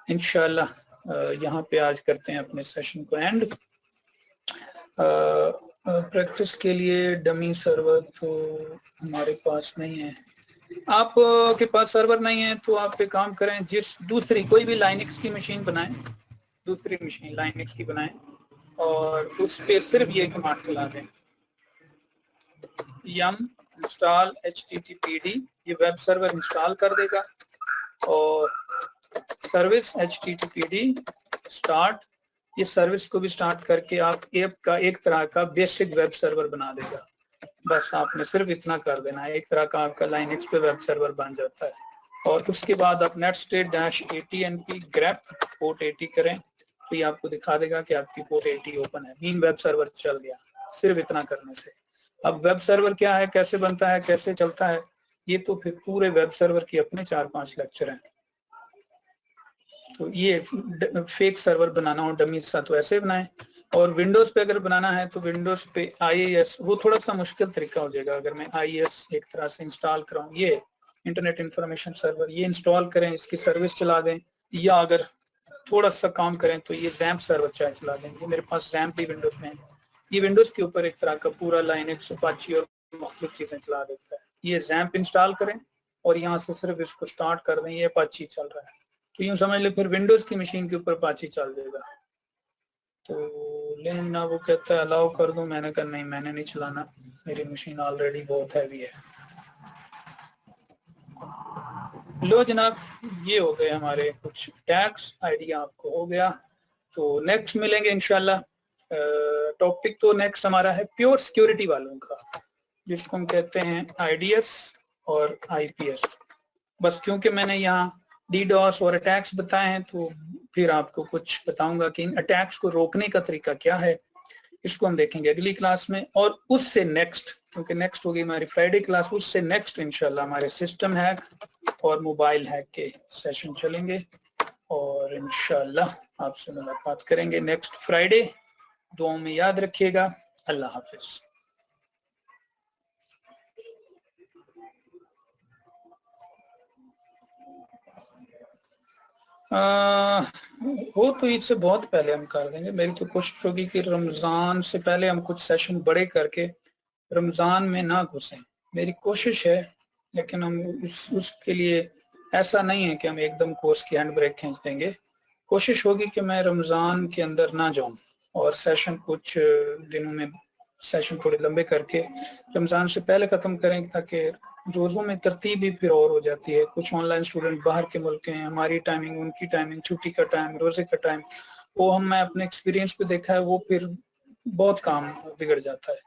इंशाल्लाह यहाँ पे आज करते हैं अपने सेशन को एंड। प्रैक्टिस के लिए डमी सर्वर तो हमारे पास नहीं है। आप के पास सर्वर नहीं है तो आप एक काम करें, जिस दूसरी कोई भी लाइनक्स की मशीन बनाएं, दूसरी मशीन लाइनक्स की बनाएं, और उस पर सिर्फ ये कमांड चला दें, yum install httpd, ये वेब सर्वर इंस्टॉल कर देगा, और सर्विस httpd स्टार्ट, ये सर्विस को भी स्टार्ट करके आप ऐप का एक तरह का बेसिक वेब सर्वर बना देगा। बस आपने सिर्फ इतना कर देना है, एक तरह का आपका लाइनक्स पे वेब सर्वर बन जाता है। और उसके बाद आप netstate-80np grep पोर्ट 80 करें तो ये आपको दिखा देगा कि आपकी पोर्ट 80 ओपन है, मीन वेब सर्वर चल गया सिर्फ इतना करने से। अब वेब सर्वर क्या है, कैसे बनता है, कैसे चलता है, ये तो फिर पूरे वेब सर्वर के अपने 4-5 लेक्चर हैं। तो ये फेक सर्वर बनाना हो डमी सा तो ऐसे बनाएं, और विंडोज पे अगर बनाना है तो विंडोज पे IIS, वो थोड़ा सा मुश्किल तरीका हो जाएगा। अगर मैं IIS एक तरह से इंस्टॉल कराऊं, ये इंटरनेट इंफॉर्मेशन सर्वर, ये इंस्टॉल करें, इसकी सर्विस चला दें, या अगर थोड़ा सा काम करें तो ये जैम्प सर्वर चाहे चला दें। ये मेरे पास जैम्प भी विंडोज में है, ये विंडोज के ऊपर एक तरह का पूरा लाइनक्स, अपाची और मुख्तलिफ चीजें चला देता है। ये जैम्प इंस्टॉल करें और यहाँ से सिर्फ इसको स्टार्ट कर दें, ये अपाची चल रहा है, तो यूं समझ ले फिर विंडोज की मशीन के ऊपर अपाची चल जाएगा। तो लेना वो कहता है अलाउ कर दूं, मैंने कहा नहीं मैंने नहीं चलाना, मेरी मशीन ऑलरेडी बहुत हैवी है। लो जनाब, ये हो गए हमारे कुछ टैग्स, आइडिया आपको हो गया। तो नेक्स्ट मिलेंगे इंशाल्लाह। टॉपिक तो नेक्स्ट हमारा है प्योर सिक्योरिटी वालों का, जिसको हम कहते हैं आईडीएस और आईपीएस। बस क्योंकि मैंने यहाँ डीडॉस और अटैक्स बताए हैं तो फिर आपको कुछ बताऊंगा कि इन अटैक्स को रोकने का तरीका क्या है, इसको हम देखेंगे अगली क्लास में। और उससे नेक्स्ट, क्योंकि नेक्स्ट होगी हमारी फ्राइडे क्लास, उससे नेक्स्ट इंशाल्लाह हमारे सिस्टम हैक और मोबाइल हैक के सेशन चलेंगे और इंशाल्लाह आपसे मुलाकात करेंगे नेक्स्ट फ्राइडे। दुआओं में याद रखिएगा। अल्लाह हाफिज। वो तो ईद से बहुत पहले हम कर देंगे। मेरी तो कोशिश होगी कि रमजान से पहले हम कुछ सेशन बड़े करके रमजान में ना घुसें, मेरी कोशिश है। लेकिन हम उसके लिए ऐसा नहीं है कि हम एकदम कोर्स की हैंड ब्रेक खींच देंगे। कोशिश होगी कि मैं रमजान के अंदर ना जाऊं और सेशन कुछ दिनों में सेशन थोड़े लंबे करके रमजान से पहले खत्म करें, ताकि रोजों में तरतीब भी फिर और हो जाती है। कुछ ऑनलाइन स्टूडेंट बाहर के मुल्क के हैं, हमारी टाइमिंग उनकी टाइमिंग, छुट्टी का टाइम, रोजे का टाइम, वो मैं अपने एक्सपीरियंस पे देखा है, वो फिर बहुत काम बिगड़ जाता है।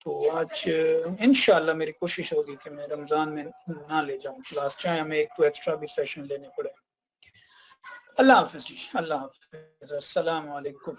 तो आज इंशाल्लाह मेरी कोशिश होगी कि मैं रमजान में ना ले जाऊं क्लास, चाहे हमें एक तो एक्स्ट्रा भी सेशन लेने पड़े। अल्लाह हाफिज जी, अल्लाह हाफिज, अस्सलाम वालेकुम।